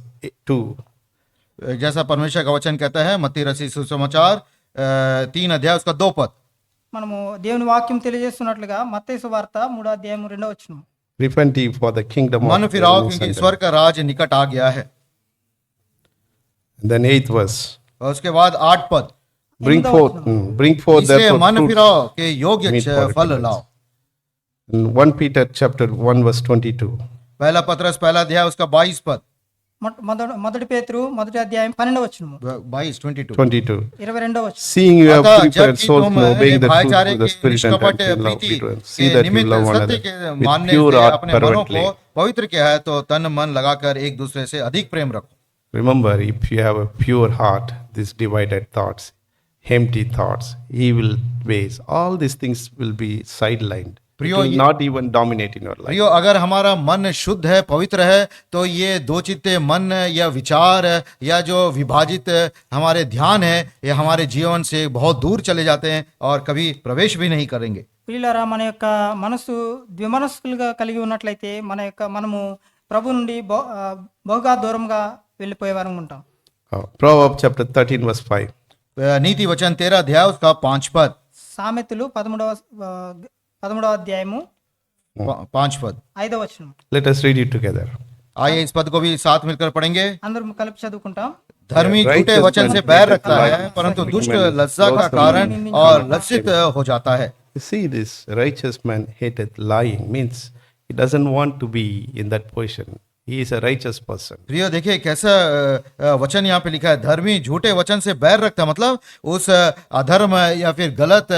2. जैसा परमेश्वर का वचन कहता है, मत्ती रचित सुसमाचार 3 अध्याय उसका 2 पद. మనము దేవుని వాక్యం తెలియజేస్తున్నట్లుగా మత్తయి సువార్త 3వ అధ్యాయం 2వ వచనం. Repent ye, for the kingdom मन of फिराओ heaven is क्योंकि at ईश्वर का राज निकट आ गया है. hand. Then 8th verse. और उसके बाद 8 पद. Bring forth इसलिए therefore मन fruits फिराओ के योग्य meet for फल repentance. लाओ. In 1 Peter chapter 1 verse 22. पहला पत्रस पहला अध्याय उसका 22 पद. మొదటి పేతురు 1వ అధ్యాయం 12వ వచనం. 22. 22వ వచనం. Seeing you have अतः prepared जबकि souls तुम in obeying the truth भाईचारे of the के Spirit and निष्कपट that you love Preeti Peter, and see के that you निमित्त love one सत्य another के with मानने pure से heart अपने मनों fervently. को पवित्र किया है, तो तन मन लगाकर एक दूसरे से अधिक प्रेम रखो. Remember, if you have a pure heart, these divided thoughts, empty thoughts, evil ways, all these things will be sidelined. It प्रियो, will not even dominate in your life. प्रियो, अगर हमारा मन शुद्ध है, पवित्र है, तो ये दो चित्ते मन या विचार या जो विभाजित हमारे ध्यान है, ये हमारे जीवन से बहुत दूर चले जाते हैं और कभी प्रवेश भी नहीं करेंगे. ప్రియులారా, మన యొక్క మనసు ద్విమనస్కులుగా కలిగి ఉన్నట్లయితే మనము ప్రభు నుండి బహుగా దూరంగా వెళ్ళిపోయే వారం ఉంటాం. Proverbs chapter 13 verse 5. नीति वचन 13 अध्याय उसका 5 पद. సామెతలు 13వ అధ్యాయము 5 पद. 5వ వచనం. Let us read it together. आइए इस पद को भी साथ मिलकर पढ़ेंगे. అందరం కలిపి చదువుకుంటాం. धर्मी झूठे वचन से बैर रखता है, परंतु दुष्ट लज्जा का कारण और लज्जित हो जाता है. You see, this righteous man hateth lying, means he doesn't want to be in that position. He is a righteous person. प्रियो, देखिए कैसा वचन यहाँ पे लिखा है, धर्मी झूठे वचन से बैर रखता, मतलब उस अधर्म या फिर गलत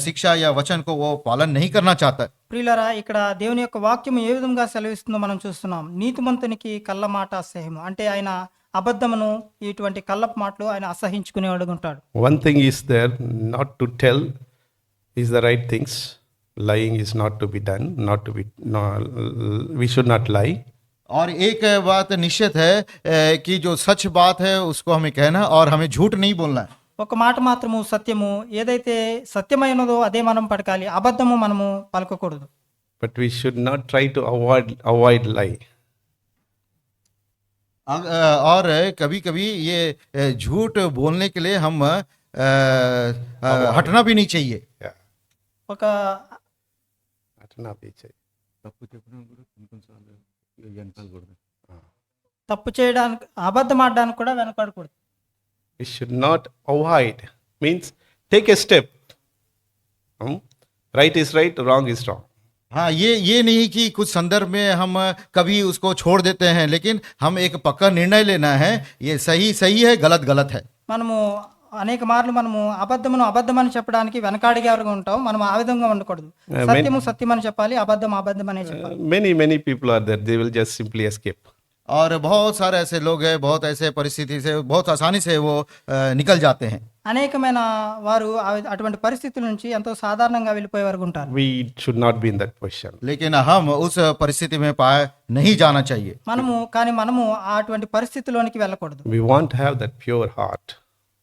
शिक्षा या वचन को वो पालन नहीं करना चाहता. ప్రియులారా, ఇక్కడ దేవుని యొక్క వాక్యం ఏ విధంగా సెలవిస్తుందో మనం చూస్తున్నాం. నీతిమంతునికి కళ్ళ మాట అసహ్యం, అంటే ఆయన అబద్ధమును ఇటువంటి కళ్ళపు మాటలు ఆయన అసహించుకునేవాడు ఉంటాడు. One thing is there, not to tell is the right things. Lying is not to be done, we should not lie. और एक बात निश्चित है कि जो सच बात है उसको हमें कहना और हमें झूठ नहीं बोलना है. ఒక మాట మాత్రము సత్యము, ఏదైతే సత్యమైనదో అదే మనం పలకాలి, అబద్ధము మనము పలకకూడదు. But we should not try to avoid lie. और कभी कभी ये झूठ बोलने के लिए हम हटना भी नहीं चाहिए. Yeah. ఒక అట్లా be చేయి. తప్పు చేయడానికి, అబద్ధం ఆడడానికి కూడా వెనకాడకూడదు. We should not avoid, means take a step. Right is right, wrong is wrong. हाँ, ये नहीं कि कुछ संदर्भ में हम कभी उसको छोड़ देते हैं, लेकिन हम एक पक्का निर्णय लेना है, ये सही है, गलत है. మనము అనేక మార్లు మనము అబద్ధమని చెప్పడానికి వెనకాడిగారుగా ఉంటాం. మనం ఆ విధంగా ఉండకూడదు. సత్యము సత్యమని చెప్పాలి, అబద్ధం అనే చెప్పాలి. Many people are there, they will just simply escape. और बहुत सारे ऐसे लोग हैं, बहुत ऐसे परिस्थिति से बहुत आसानी से वो निकल जाते हैं। అనేకమైన వారు అటువంటి పరిస్థితుల నుంచి ఎంతో సాధారణంగా వెళ్ళిపోయే వరకు ఉంటారు. We should not be in that position. लेकिन हम उस परिस्थिति में पाए नहीं जाना चाहिए। మనము అటువంటి పరిస్థితిలోనికి వెళ్ళకూడదు. We want to have that pure heart.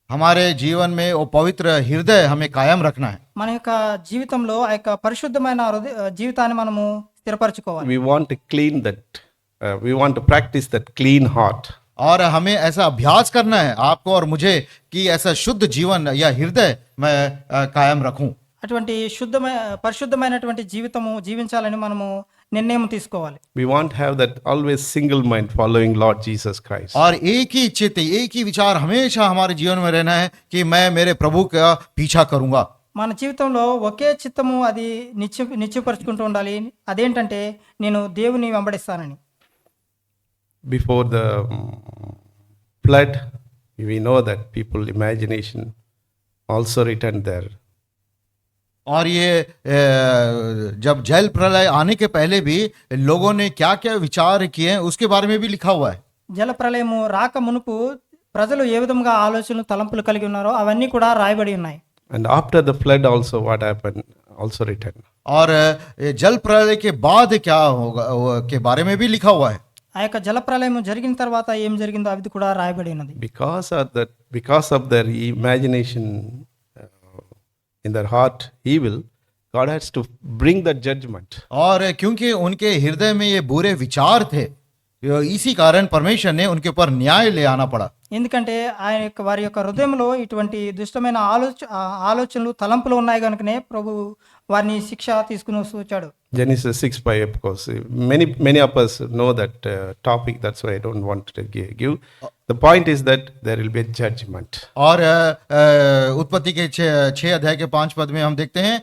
हमारे जीवन में वो पवित्र हृदय हमें कायम रखना है। మన యొక్క జీవితంలో ఆ యొక్క పరిశుద్ధమైన జీవితాన్ని మనము స్థిరపరచుకోవాలి. We want to clean that. We want to practice that clean heart. और हमें ऐसा अभ्यास करना है आपको और मुझे कि ऐसा शुद्ध जीवन या हृदय मैं कायम रखूं। అటువంటి పరిశుద్ధమైనటువంటి జీవితము జీవించాలని మనము నిర్ణయం తీసుకోవాలి. We want to have that always single mind following Lord Jesus Christ. और एक ही चित्त एक ही विचार हमेशा हमारे जीवन में रहना है कि मैं मेरे प्रभु का पीछा करूंगा। మన జీవితంలో ఒకే చిత్తము అది నిత్యపరుచుకుంటూ ఉండాలి. అదేంటంటే నేను దేవుని వెంబడిస్తానని. Before the flood, we know that people imagination also returned there. और ये जब जल प्रलय आने के पहले भी लोगों ने क्या क्या विचार किए हैं उसके बारे में भी लिखा हुआ है। జల ప్రళయము రాక మునుపు ప్రజలు ఏ విధంగా ఆలోచనలు తలంపులు కలిగి ఉన్నారో అవన్నీ కూడా రాయబడి ఉన్నాయి. And after the flood also what happened also written. और जल प्रलय के बाद क्या होगा के बारे में भी लिखा हुआ है। ఆ యొక్క జల ప్రళయము జరిగిన తర్వాత ఏం జరిగిందో అది కూడా రాయబడి ఉన్నది. Because of their imagination in their heart evil, God has to bring that judgment. और क्योंकि उनके हृदय में ये बुरे विचार थे, इसी कारण परमेश्वर ने उनके ऊपर न्याय ले आना पड़ा। ఎందుకంటే ఆయన యొక్క వారి యొక్క హృదయంలో ఇటువంటి దుష్టమైన ఆలోచనలు తలంపులు ఉన్నాయి కనుకనే ప్రభు వారిని శిక్ష తీసుకుని వచ్చాడు. Genesis 6:5, of course. Many of us know that topic. That's why I don't want to give. The point is that there will be a judgment. और उत्पत्ति के 6 अध्याय के 5 पद में हम देखते हैं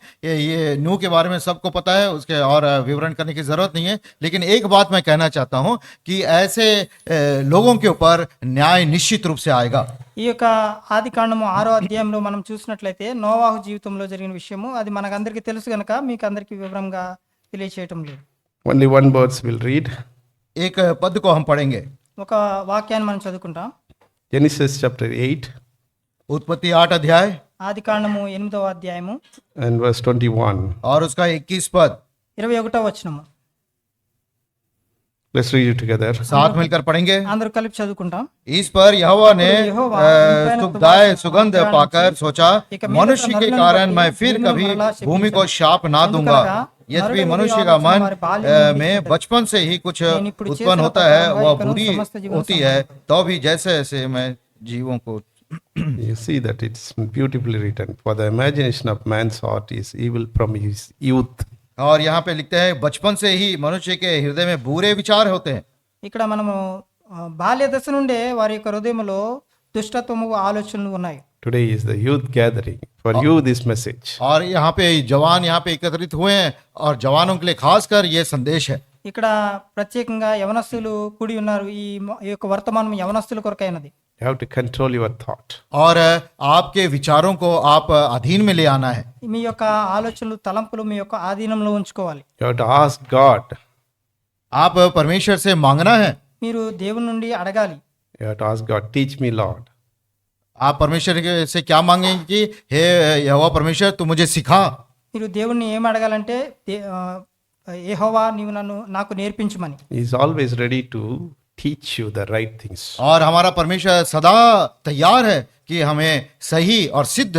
ये नूह के बारे में सबको पता है, उसके और विवरण करने की जरूरत नहीं है। लेकिन एक बात मैं कहना चाहता हूं कि ऐसे लोगों के ऊपर न्याय निश्चित रूप से आएगा। ఈ యొక్క ఆది కాండము 6వ అధ్యాయంలో మనం చూసినట్లయితే నోవాహు జీవితంలో జరిగిన విషయము అది మనకందరికీ తెలుసు కనుక మీకు అందరికీ వివరంగా తెలియచేయటం లేదు. Only one verse we'll read. एक पद को हम पढ़ेंगे। ఒక వాక్యాన్ని మనం చదువుకుంటాం. Genesis chapter 8 उत्पत्ति 8 अध्याय ఆది కాండము 8వ అధ్యాయము and verse 21. और उसका 21 पद 21వ వచనము. Let's read it together. साथ मिलकर पढ़ेंगे। అందరూ కలిపి చదువుకుంటాం. इस पर यहोवा ने यहोवा सुखदायक सुगंध पाकर सोचा, मनुष्य के कारण मैं फिर कभी भूमि को शाप ना दूंगा। यद्यपि मनुष्य का मन में बचपन से ही कुछ उत्पन्न होता है, वह बुरी होती है, तो भी जैसे जैसे मैं जीवों को You see that it's beautifully written. For the imagination of man's heart is evil from his youth. और यहाँ पे लिखते हैं बचपन से ही मनुष्य के हृदय में बुरे विचार होते हैं। ఇక్కడ మనము బాల్య దశ నుండే వారి యొక్క హృదయంలో దుష్టత్వము ఆలోచనలు ఉన్నాయి. Today is the youth gathering. For you this message. और यहाँ पे जवान यहाँ पे एकत्रित हुए हैं और जवानों के लिए खासकर ये संदेश है। ఇక్కడ ప్రత్యేకంగా యవనస్తులు కూడి ఉన్నారు. ఈ యొక్క వర్తమానం యవనస్తుల కొరకైనది. You have to control your thought. और आपके विचारों को आप अधीन में ले आना है। మీ యొక్క ఆలోచనలు తలంపులు మీ యొక్క ఆధీనంలో ఉంచుకోవాలి. You have to ask God. आप परमेश्वर से मांगना है। మీరు దేవుని నుండి అడగాలి. You have to ask God, teach me, Lord. आप परमेश्वर से क्या मांगेंगे कि हे यहोवा परमेश्वर तू मुझे सिखा। మీరు దేవుణ్ణి ఏం అడగాలంటే యెహోవా నీవు నాకు నేర్పించమని. He is always ready to teach you the right things. और हमारा परमेश्वर सदा तैयार है कि हमें सही और सिद्ध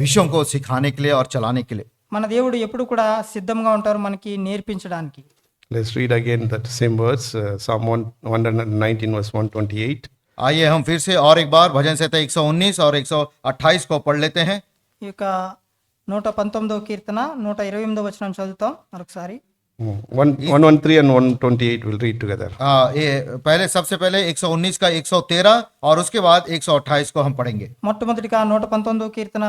विषयों को सिखाने के लिए और चलाने के लिए। మన దేవుడు ఎప్పుడు కూడా సిద్ధంగా ఉంటారు మనకి నేర్పించడానికి. Let's read again that same verse, Psalm 119 verse 128. आइए हम फिर से और एक बार भजन संहिता 119 और 128 को पढ़ लेते हैं। ఈ యొక్క 119వ కీర్తన 128వ వచనం చదువుతాం మరొకసారి. 113 and 128 we'll read together. ये पहले सबसे पहले 119 का 113 और उसके बाद 128 को हम पढ़ेंगे। మొట్టమొదటిగా 119వ కీర్తన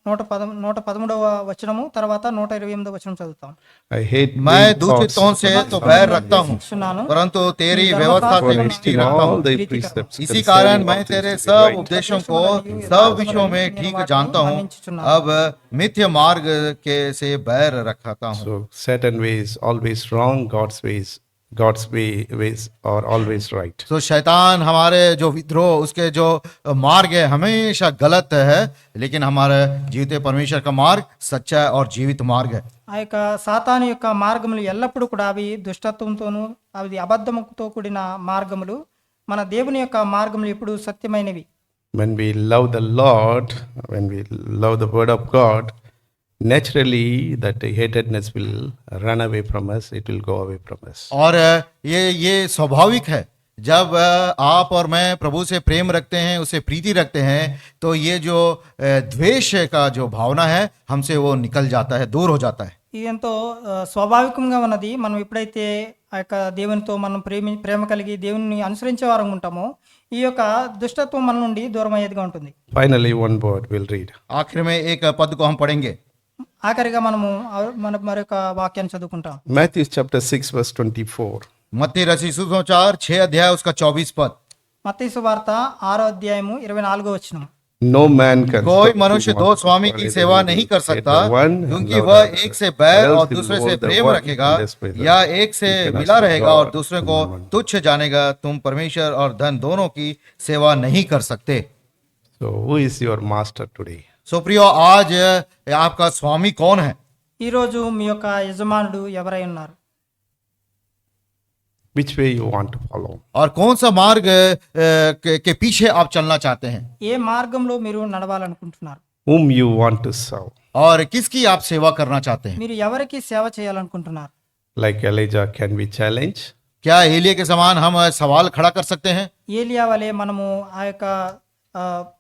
113వ వచనము తర్వాత 128వ వచనం చదువుతాం. I hate मैं vain दूषित thoughts, से तो बैर रखता हूँ, परंतु तेरी व्यवस्था से मैं ठीक रखता हूँ। all thy precepts. इसी कारण मैं तेरे सब उपदेशों को सब विषयों में ठीक जानता हूँ। अब मिथ्य मार्ग के से बैर रखता हूँ। So Satan ways always wrong, God's ways God's ways are always right. तो शैतान हमारे जो विद्रोह उसके जो मार्ग है हमेशा गलत है, लेकिन हमारे जीवित परमेश्वर का मार्ग सच्चा और जीवित मार्ग है। ఆ యొక్క సాతాను యొక్క మార్గములు ఎల్లప్పుడూ కూడా అవి దుష్టత్వంతోనూ అవి అబద్ధముతో కూడిన మార్గములు, మన దేవుని యొక్క మార్గములు ఎప్పుడు సత్యమైనవి. When we love the Lord, when we love the word of God, naturally that hatedness will run away from us, it will go away from us. और ये स्वाभाविक है, जब आप और मैं प्रभु से प्रेम रखते हैं, उसे प्रीति रखते हैं, तो ये जो द्वेष का जो भावना है हमसे वो निकल जाता है, दूर हो जाता है। ఇది ఎంతో స్వాభావికంగా ఉన్నది. మనం ఎప్పుడైతే ఆ యొక్క దేవునితో మనం ప్రేమ కలిగి దేవుని అనుసరించే వారం ఉంటామో ఈ యొక్క దుష్టత్వం మన నుండి దూరం అయ్యేదిగా ఉంటుంది. Finally, one word we'll read. आखिर में एक पद को हम पढ़ेंगे। ఆఖరిగా మనము మరొక వాక్యాన్ని చదువుకుంటాం. Matthew chapter 6 verse 24. मत्ती रचित सुसमाचार 6 अध्याय उसका 24 पद। మత్తయి సువార్త 6వ అధ్యాయము 24వ వచనం. No man can कोई serve मनुष्य two दो masters, स्वामी for की either सेवा he will नहीं कर hate सकता, the one and क्योंकि love वह the other. एक से बैर Else और he will दूसरे hold से the प्रेम one रखेगा, and despise the या other. एक से You cannot मिला serve रहेगा और God दूसरे and को mammon. तुच्छ जानेगा। तुम परमेश्वर और धन दोनों की सेवा नहीं कर सकते। So who is your master today? सो प्रियो, आज आपका स्वामी कौन है? ఈరోజు మీ యొక్క యజమానుడు ఎవరై ఉన్నారు? Which way you want to follow? और कौन सा मार्ग के पीछे आप चलना चाहते हैं? ఏ మార్గంలో మీరు నడవాలనుకుంటున్నారు? Whom you want to serve? और किसकी आप सेवा करना चाहते हैं? మీరు ఎవరికి సేవ చేయాలనుకుంటున్నారు? Like Elijah, can we challenge? क्या एलिया के समान हम सवाल खड़ा कर सकते हैं? ఏలియా వలె మనము ఆ యొక్క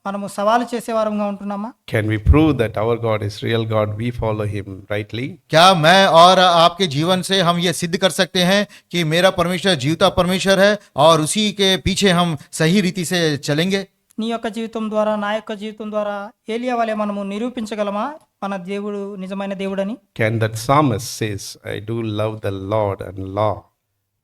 మనము సవాలు చేసేవారంగా ఉంటున్నామా? Can we prove that our God is real God? We follow Him rightly. क्या मैं और आपके जीवन से हम ये सिद्ध कर सकते हैं कि मेरा परमेश्वर जीवता परमेश्वर है और उसी के पीछे हम सही रीति से चलेंगे? నీ యొక్క జీవితం ద్వారా నా యొక్క జీవితం ద్వారా ఏలియా వలె మనము నిరూపించగలమా మన దేవుడు నిజమైన దేవుడని? Can that psalmist says, I do love the Lord and law.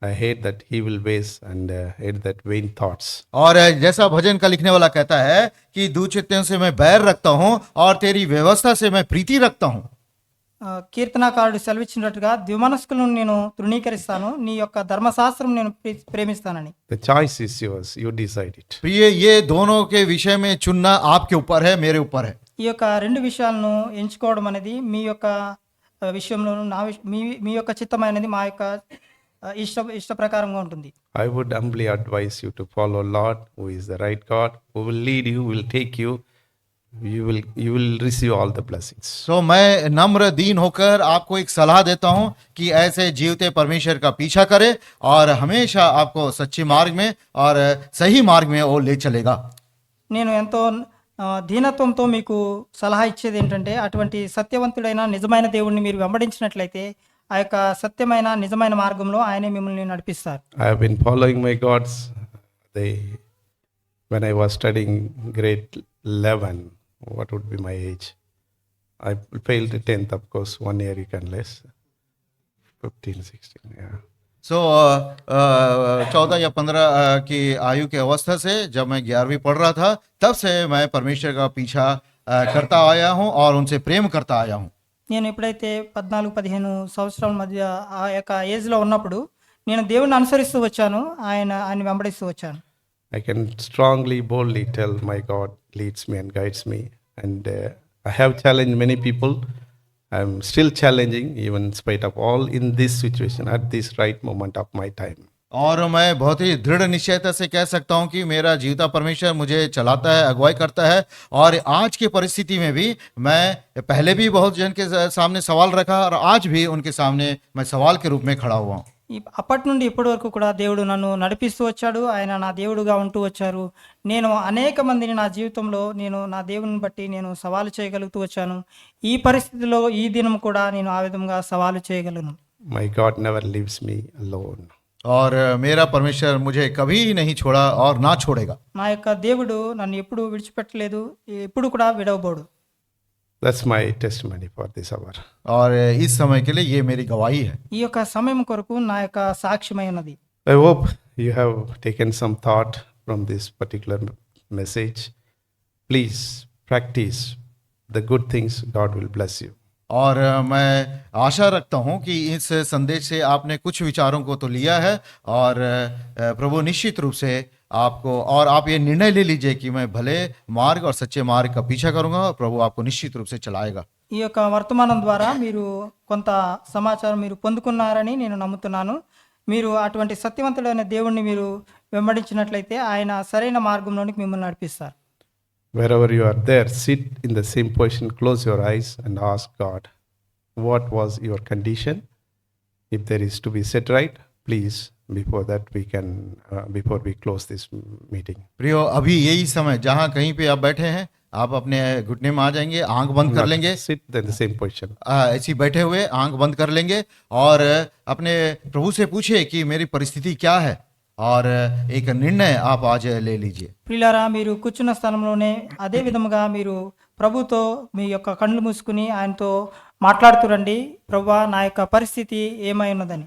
I hate that evil ways and hate that vain thoughts. और जैसा भजन का लिखने वाला कहता है कि दुचित्तों से मैं बैर रखता हूँ और तेरी व्यवस्था से मैं प्रीति रखता हूँ। కీర్తనాకారుడు సెలవిచ్చినట్టుగా ద్విమనస్కులను నేను తృణీకరిస్తాను, నీ యొక్క ధర్మశాస్త్రం నేను ప్రేమిస్తానని. The choice is yours. You decide it. प्रिय, ये दोनों के विषय में चुनना आपके ऊपर है, मेरे ऊपर है। ఈ యొక్క రెండు విషయాలను ఎంచుకోవడం అనేది మీ యొక్క విషయంలోను మీ యొక్క చిత్తమైనది మా యొక్క ఇష్ట ప్రకారంగా ఉంటుంది. I would humbly advise you to follow Lord, who is the right God, who will lead you, will take you. You will receive all the blessings. तो मैं नम्र दीन होकर आपको एक सलाह देता हूं कि ऐसे जीवते परमेश्वर का पीछा करें और हमेशा आपको सच्चे मार्ग में और सही मार्ग में वो ले चलेगा। నేను ఎంతో దీనత్వంతో మీకు సలహా ఇచ్చేది ఏంటంటే, అటువంటి సత్యవంతుడైన నిజమైన దేవుడిని మీరు వెంబడించినట్లయితే ఆ యొక్క సత్యమైన నిజమైన మార్గంలో ఆయనే మిమ్మల్ని నడిపిస్తారు. I have been following my gods. When I was studying grade 11, what would be my age? I failed the 10th, of course, 1 year you can less. 15, 16, yeah. सो 14 या 15 की आयु की अवस्था से जब मैं 11वीं पढ़ रहा था, तब से मैं परमेश्वर का पीछा करता आया हूं और उनसे प्रेम करता आया हूं। నేను ఎప్పుడైతే 14-15 సంవత్సరాల మధ్య ఆ యొక్క ఏజ్లో ఉన్నప్పుడు నేను దేవుణ్ణి అనుసరిస్తూ వచ్చాను, ఆయన వెంబడిస్తూ వచ్చాను. I can strongly, boldly tell my God leads me and guides me. And I have challenged many people. I am still challenging, even in spite of all, in this situation, at this right moment of my time. और मैं बहुत ही दृढ़ निश्चयता से कह सकता हूं कि मेरा जीवता परमेश्वर मुझे चलाता है, अगुवाई करता है। और आज की परिस्थिति में भी मैं पहले भी बहुत जन के सामने सवाल रखा और आज भी उनके सामने मैं सवाल के रूप में खड़ा हुआ हूँ। అప్పటి నుండి ఇప్పటి వరకు కూడా దేవుడు నన్ను నడిపిస్తూ వచ్చాడు, ఆయన నా దేవుడుగా ఉంటూ వచ్చారు. నేను అనేక మందిని నా జీవితంలో నేను నా దేవుని బట్టి నేను సవాలు చేయగలుగుతూ వచ్చాను. ఈ పరిస్థితిలో ఈ దినం కూడా నేను ఆ విధంగా సవాలు చేయగలను. My God never leaves me alone. और मेरा परमेश्वर मुझे कभी नहीं छोड़ा और ना छोड़ेगा। నా యొక్క దేవుడు నన్ను ఎప్పుడు విడిచిపెట్టలేదు, ఎప్పుడు కూడా విడవబోడు. That's my testimony for this hour. और इस समय के लिए ये मेरी गवाही है। ఈ యొక్క సమయం కొరకు నా యొక్క సాక్ష్యమై ఉన్నది. I hope you have taken some thought from this particular message. Please practice the good things. God will bless you. और मैं आशा रखता हूं कि इस संदेश से आपने कुछ विचारों को तो लिया है और प्रभु निश्चित रूप से आपको, और आप ये निर्णय ले लीजिए कि मैं भले मार्ग और सच्चे मार्ग का पीछा करूंगा और प्रभु आपको निश्चित रूप से चलाएगा। ఈ యొక్క వర్తమానం ద్వారా మీరు కొంత సమాచారం మీరు పొందుకున్నారని నేను నమ్ముతున్నాను. మీరు అటువంటి సత్యవంతుడైన దేవుణ్ణి మీరు వెంబడించినట్లయితే ఆయన సరైన మార్గంలోనికి మిమ్మల్ని నడిపిస్తారు. Wherever you are there, sit in the same position, close your eyes and ask God, what was your condition? If there is to be set right, please, before that we can, before we close this meeting. प्रियो, अभी यही समय जहाँ कहीं पे आप बैठे हैं, आप अपने घुटने में आ जाएंगे, आंख बंद कर लेंगे, Sit in the same position. ऐसी बैठे हुए आंख बंद कर लेंगे और अपने प्रभु से पूछिए कि मेरी परिस्थिति क्या है और एक निर्णय आप आज ले लीजिए। ప్రియులారా, మీరు కూర్చున్న స్థలంలోనే అదే విధముగా మీరు ప్రభుతో మీ యొక్క కళ్ళు మూసుకుని ఆయనతో మాట్లాడుతురండి, ప్రభువా నా యొక్క పరిస్థితి ఏమై ఉన్నదని.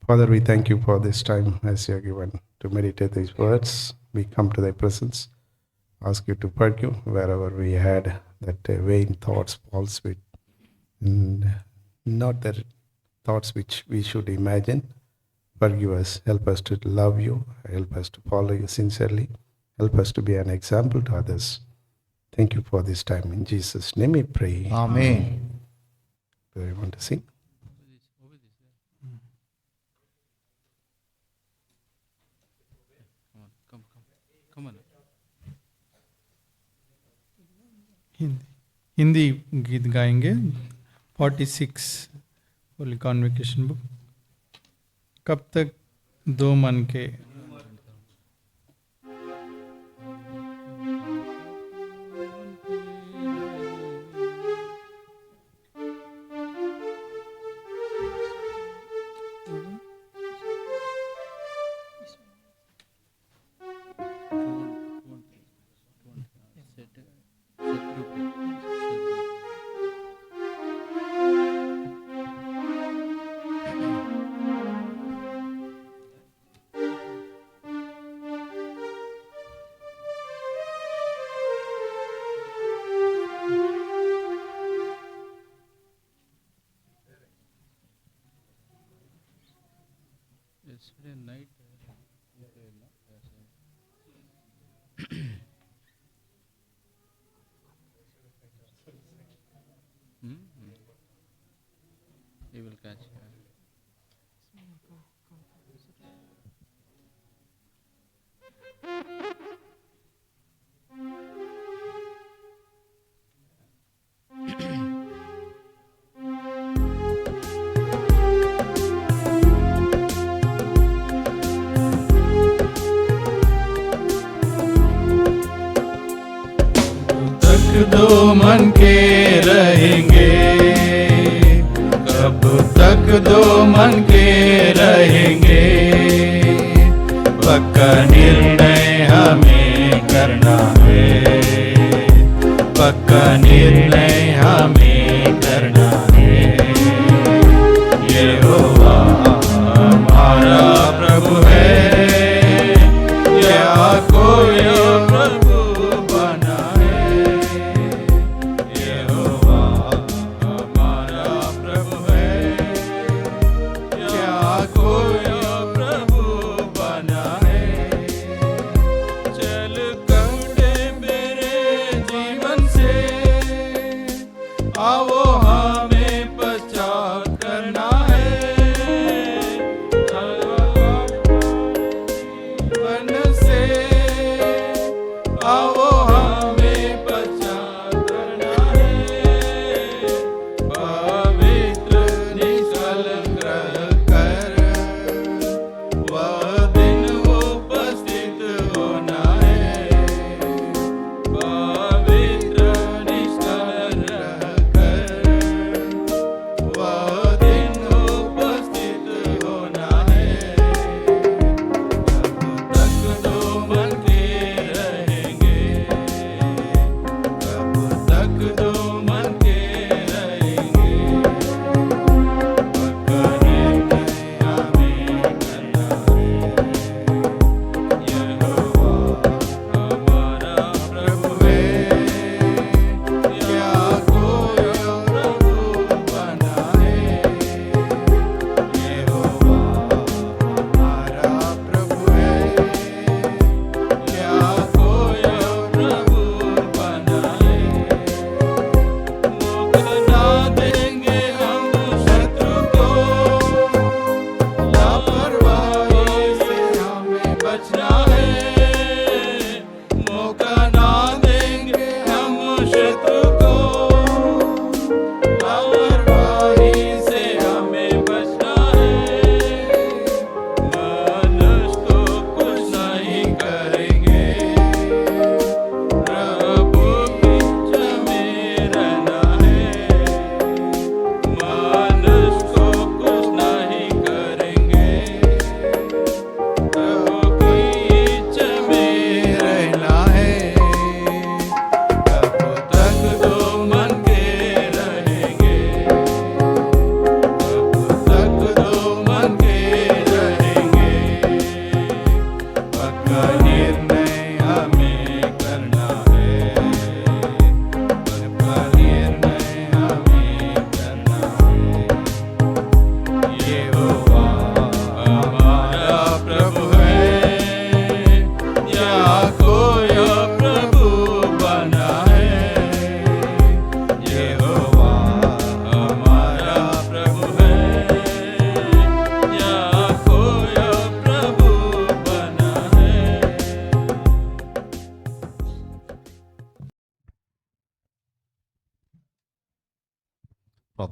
Father, we thank you for this time as you are given to meditate these words. We come to thy presence, ask you to forgive wherever we had that vain thoughts, false with, and not the thoughts which we should imagine. Forgive us, help us to love you, help us to follow you sincerely, help us to be an example to others. Thank you for this time. In Jesus' name we pray. आमीन। Do you want to sing? Come on. Hindi गीत गाएंगे 46 Holi convocation book. कब तक दो मन के। Yesterday night. He will catch. दो मन के रहेंगे, कब तक दो मन के रहेंगे, पक्का निर्णय हमें करना है, पक्का निर्णय हमें करना है। यहोवा हमारा प्रभु है, या कोई प्रभु बना है। यहोवा हमारा प्रभु है, या कोई प्रभु बना है। चल कटे मेरे जीवन से, आओ हमें पश्चात करना है।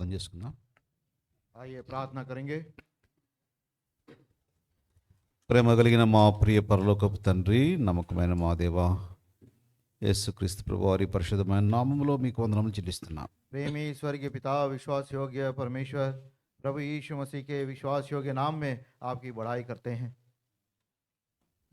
ప్రార్థన చేసుకుందాం. आइए प्रार्थना करेंगे। ప్రేమ కలిగిన మా ప్రియ పరలోకపు తండ్రి, నమ్మకమైన మా దేవ యేసుక్రీస్తు ప్రభు వారి పరిశుద్ధమైన నామములో మీకు వందనములు చెల్లిస్తున్నాం. प्रेमी स्वर्गीय पिता, विश्वास योग्य परमेश्वर प्रभु यीशु मसीह के विश्वास योग्य नाम में आपकी बढ़ाई करते हैं।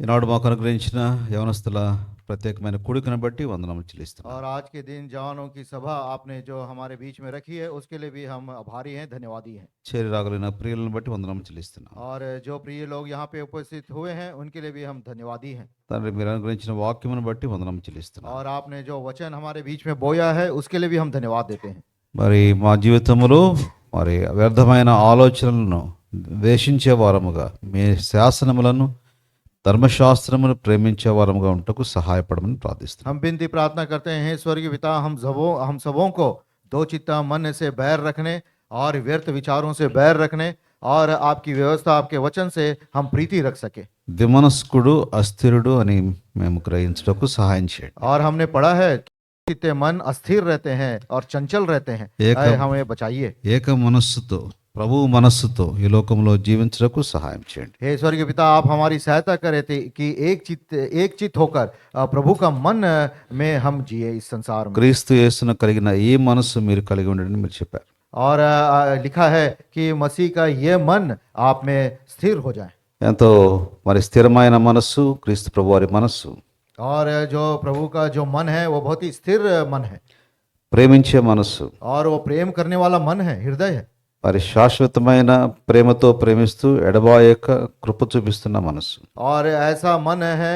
ఈనాడు మాకు అనుగ్రహించిన యవనస్తుల ప్రత్యేకమైన కూడికను బట్టి వందనములు చెల్లిస్తున్నాం. और आज के दिन जवानों की सभा आपने जो हमारे बीच में रखी है उसके लिए भी हम आभारी हैं, धन्यवादी हैं। చేరి రాగలిగిన ప్రియులను బట్టి వందనములు చెల్లిస్తున్నాం. और जो प्रिय लोग यहाँ पे उपस्थित हुए हैं उनके लिए भी हम धन्यवादी हैं। తండ్రి, మీరు అనుగ్రహించిన వాక్యమును బట్టి వందనములు చెల్లిస్తున్నాం. और आपने जो वचन हमारे बीच में बोया है उसके लिए भी हम धन्यवाद देते हैं। మరి మా జీవితంలో మరి వ్యర్థమైన ఆలోచనలను ద్వేషించే వారముగా, మీ శాసనములను ధర్మశాస్త్రమును ప్రేమించే వారముగా ఉంటకు సహాయపడమని ప్రార్థిస్తున్నాం. हम विनती प्रार्थना करते हैं, स्वर्गीय पिता, हम सबों को दो चित्ता मन से बैर रखने और व्यर्थ विचारों से बैर रखने और आपकी व्यवस्था, आपके वचन से हम प्रीति रख सके। ద్విమనస్కుడు అస్థిరుడు అని మేము గ్రహించటకు సహాయం చేయండి. और हमने पढ़ा है कि चित्ते मन अस्थिर रहते हैं और चंचल रहते हैं, एक- ऐ हमें बचाइए। ఏక మనస్సుతో, ప్రభు మనస్సుతో ఈ లోకంలో జీవించటకు సహాయం చేయండి. हे स्वर्गीय पिता, आप हमारी सहायता करें कि एक चित्त होकर प्रभु का मन में हम जिए इस संसार में। క్రీస్తు యేసును కలిగిన ఈ మనస్సు మీరు కలిగి ఉండండి మీరు చెప్పారు. और लिखा है कि मसीह का ये मन आप में स्थिर हो जाए। ఎంతో మరి స్థిరమైన మనస్సు క్రీస్తు ప్రభు వారి మనస్సు, और जो प्रभु का जो मन है वो बहुत ही स्थिर मन है ప్రేమించే మనస్సు, और वो प्रेम करने वाला मन है, हृदय है। మరి శాశ్వతమైన ప్రేమతో ప్రేమిస్తూ ఎడబాయక కృప చూపిస్తున్న మనస్సు. और ऐसा मन है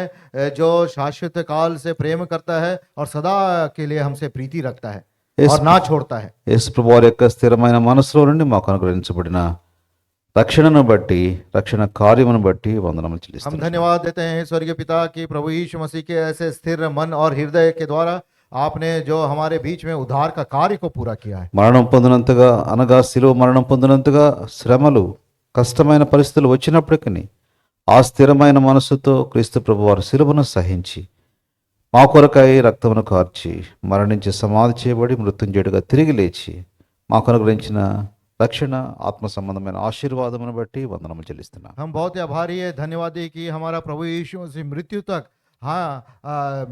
जो शाश्वत काल से प्रेम करता है और सदा के लिए हमसे प्रीति रखता है और ना छोड़ता है। యేసు ప్రభు వారి యొక్క స్థిరమైన మనస్సులో నుండి మాకు అనుగ్రహించబడిన రక్షణను బట్టి, రక్షణ కార్యమును బట్టి వందనములు हम చెల్లిస్తున్నాం. धन्यवाद देते हैं स्वर्गीय पिता कि प्रभु यीशु मसीह के ऐसे स्थिर मन और हृदय के द्वारा आपने जो हमारे बीच में उद्धार का कार्य को पूरा किया है। మరణం పొందినంతగా, అనగా శిలువ మరణం పొందినంతగా శ్రమలు, కష్టమైన పరిస్థితులు వచ్చినప్పటికీ ఆ స్థిరమైన మనస్సుతో క్రీస్తు ప్రభు వారు శిలువను సహించి మా కొరకై రక్తమును కార్చి మరణించి సమాధి చేయబడి మృత్యుంజయుడిగా తిరిగి లేచి మాకు అనుగ్రహించిన రక్షణ, ఆత్మ సంబంధమైన ఆశీర్వాదమును బట్టి వందనములు చెల్లిస్తున్నాం. हम बहुत ही आभारी है, धन्यवादी कि हमारा प्रभु यीशु मसीह मृत्यु तक, हाँ,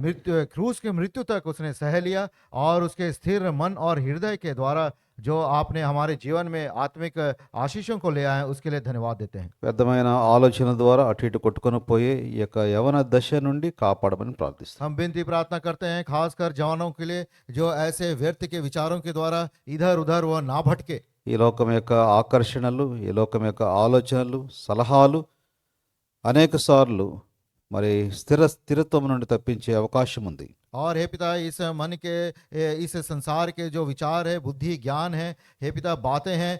मृत्यु क्रूस के मृत्यु तक उसने सह लिया और उसके स्थिर मन और हृदय के द्वारा जो आपने हमारे जीवन में आत्मिक आशीषों को ले आए उसके लिए धन्यवाद देते हैं। వ్యర్థమైన ఆలోచన ద్వారా అటు ఇటు కొట్టుకొని పోయే ఈ యొక్క యవన దశ నుండి కాపాడమని ప్రార్థిస్తాం. हम विनती प्रार्थना करते हैं खासकर जवानों के लिए जो ऐसे व्यर्थ के विचारों के द्वारा इधर उधर वो ना भटके। ఈ లోకం యొక్క ఆకర్షణలు, ఈ లోకం యొక్క ఆలోచనలు, సలహాలు అనేక సార్లు మరి స్థిరత్వం నుండి తప్పించే అవకాశం ఉంది. और हे पिता, इस मन के, इस संसार के जो विचार है, बुद्धि, ज्ञान है, हे पिता, बातें हैं,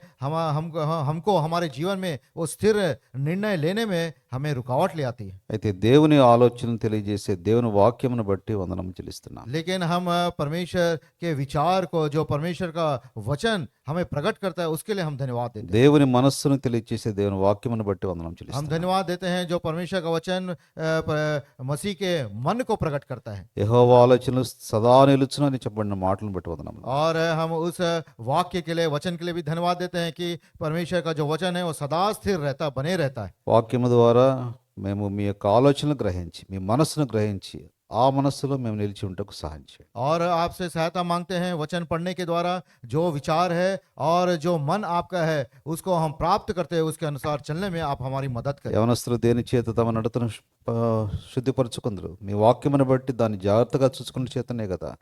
हमको हमारे जीवन में वो स्थिर निर्णय लेने में हमें रुकावट ले आती है। అయితే దేవుని ఆలోచనను తెలియజేసే దేవుని వాక్యమును బట్టి వందనం చెల్లిస్తున్నాం. लेकिन हम परमेश्वर के विचार को, जो परमेश्वर का वचन हमें प्रकट करता है, उसके लिए हम धन्यवाद देते हैं। దేవుని మనస్సును తెలియజేసే దేవుని వాక్యమును బట్టి వందనం हम చెల్లిస్తున్నాం. धन्यवाद देते हैं जो परमेश्वर का वचन मसीह के मन को प्रकट करता है। యెహోవా ఆలోచనలు సదా నిలుచును అని చెప్పబడిన మాటలను బట్టి వందనములు. और हम उस वाक्य के लिए, वचन के लिए भी धन्यवाद देते हैं कि परमेश्वर का जो वचन है वो सदा स्थिर रहता, बने रहता है। వాక్యము ద్వారా మేము మీ యొక్క ఆలోచనలు గ్రహించి, మీ మనస్సును గ్రహించి ఆ మనస్సులో మేము నిలిచి ఉంటకు సహాయం చేయండి. और आपसे सहायता मांगते हैं वचन पढ़ने के द्वारा जो विचार है और जो मन आपका है उसको हम प्राप्त करते हैं, उसके अनुसार चलने में आप हमारी मदद करें। యవనస్తులు దేని చేత తమ నడతను శుద్ధిపరచుకుందరు? మీ వాక్యమును బట్టి దాన్ని జాగ్రత్తగా చూసుకున్న చేతనే కదా.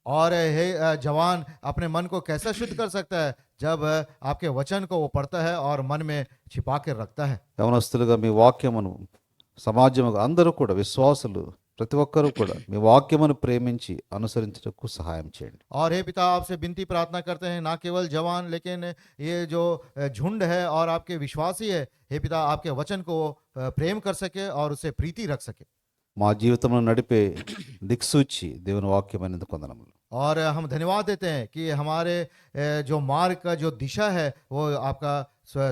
और हे जवान अपने मन को कैसा शुद्ध कर सकता है? जब आपके वचन को वो पढ़ता है और मन में छिपा कर रखता है। యవనస్తులుగా మీ వాక్యమును సమాజముగా అందరూ కూడా, విశ్వాసులు ప్రతి ఒక్కరూ కూడా మీ వాక్యమును ప్రేమించి అనుసరించటకు సహాయం చేయండి. और हे पिता, आपसे विनती प्रार्थना करते हैं, ना केवल जवान लेकिन ये जो झुंड है और आपके विश्वासी है, हे पिता, आपके वचन को प्रेम कर सके और उससे प्रीति रख सके। మా జీవితంలో నడిపే దిక్సూచి దేవుని వాక్యమైనందుకు వందనములు. और हम धन्यवाद देते हैं कि हमारे जो मार्ग का जो दिशा है वो आपका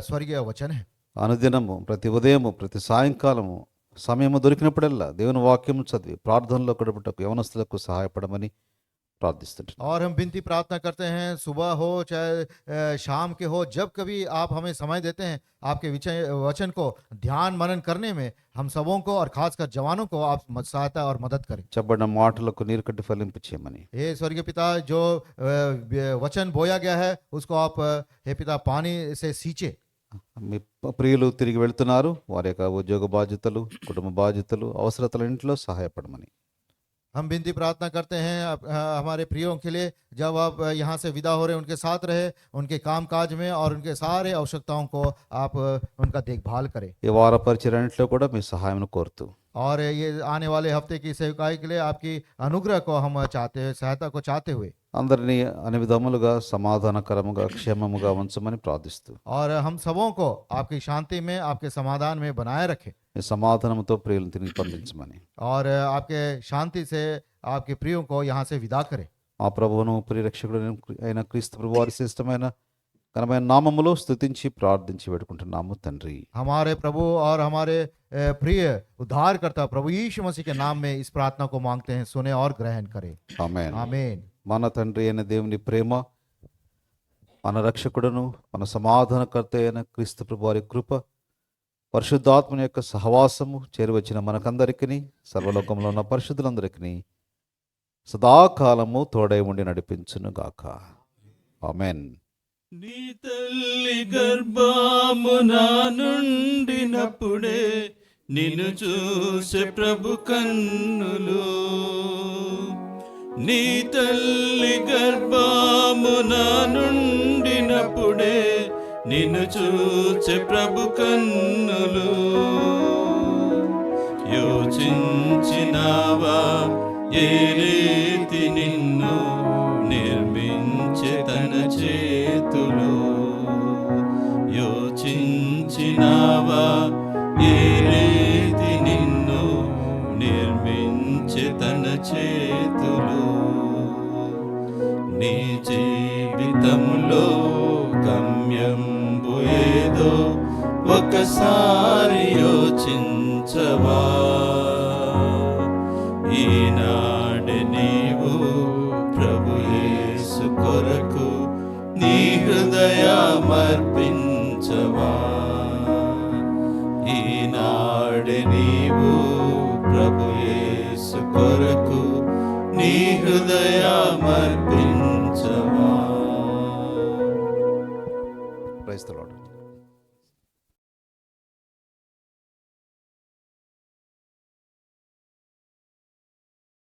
स्वर्गीय वचन है। అనుదినము, ప్రతి ఉదయము, ప్రతి సాయంకాలము సమయము దొరికినప్పుడల్లా దేవుని వాక్యము చదివి ప్రార్థనలో గడుపుటకు యవనస్తులకు సహాయపడమని ప్రార్థిస్తుంటున్నాను. और हम विनती प्रार्थना करते हैं, सुबह हो चाहे शाम के हो, जब कभी आप हमें समय देते हैं आपके वचन को ध्यान मनन करने में, हम सबों को और खासकर जवानों को आप सहायता और मदद करें। చెప్పబడిన మాటలకు నీరు కట్టి ఫలింపు చేయమని, हे स्वर्गीय पिता, जो वचन बोया गया है उसको आप हे पिता पानी से सींचे। మీ ప్రియులు తిరిగి వెళ్తున్నారు, వారి యొక్క ఉద్యోగ బాధ్యతలు, కుటుంబ బాధ్యతలు, అవసరతలన్నింటిలో సహాయపడమని, हम विनती प्रार्थना करते हैं हमारे प्रियों के लिए, जब आप यहाँ से विदा हो रहे उनके साथ रहे, उनके काम काज में और उनके सारे आवश्यकताओं को आप उनका देखभाल करें। ఈ వార పరిచర్యన్నింటిలో కూడా మీ సహాయం కోరుతూ, और ये आने वाले हफ्ते की सेवकाई के लिए आपकी अनुग्रह को हम चाहते हैं, सहायता को चाहते हुए, అందరినీ అన్ని విధములుగా సమాధానకరముగా క్షేమముగా ఉంచమని ప్రార్థిస్తూ, और हम सबों को आपकी शांति में आपके समाधान में बनाए रखें, మీ సమాధానంతో ప్రియులను తిరిగి పంపించమని, और आपके शांति से आपके प्रियों को यहाँ से विदा करें। మా ప్రభువును ప్రియరక్షకుడు అయిన క్రీస్తు ప్రభు వారి శ్రేష్టమైన ఘనమైన నామములో స్తుతించి ప్రార్థించి వేడుకుంటున్నాము తండ్రి. हमारे प्रभु और हमारे प्रिय उद्धारकर्ता प्रभु यीशु मसीह के नाम में इस प्रार्थना को मांगते हैं, सुने और ग्रहण करें। ఆమేన్. आमीन। మన తండ్రి అయిన దేవుని ప్రేమ, మన రక్షకుడును మన సమాధానకర్త అయిన క్రీస్తు ప్రభు వారి కృప, పరిశుద్ధాత్మని యొక్క సహవాసము చేరువచ్చిన మనకందరికీ, సర్వలోకంలో ఉన్న పరిశుద్ధులందరికీ సదాకాలము తోడై ఉండి నడిపించును గాక. ఆమేన్. నీ తల్లి గర్భమున నుండినప్పుడే నిన్ను చూసే ప్రభు కన్నులు, నీ తల్లి గర్భమున నుండినప్పుడే నిన్ను చూసే ప్రభు కన్నులు, యోచించినావా ఏ రీతి నిన్ను నిర్మించే తన చేతులు, యోచించినావా ఏ రీతి నిన్ను నిర్మించే తన చేతులు, నీ జీవితంలో గమ్యంబు ఏదో ఒకసారి యోచించవా, ఈనాడు నీవు ప్రభు యేసు కొరకు నీ హృదయమర్పించవా, ఈనాడు నీవు ప్రభు యేసు కొరకు నీ హృదయమర్పించవా. Praise the lord.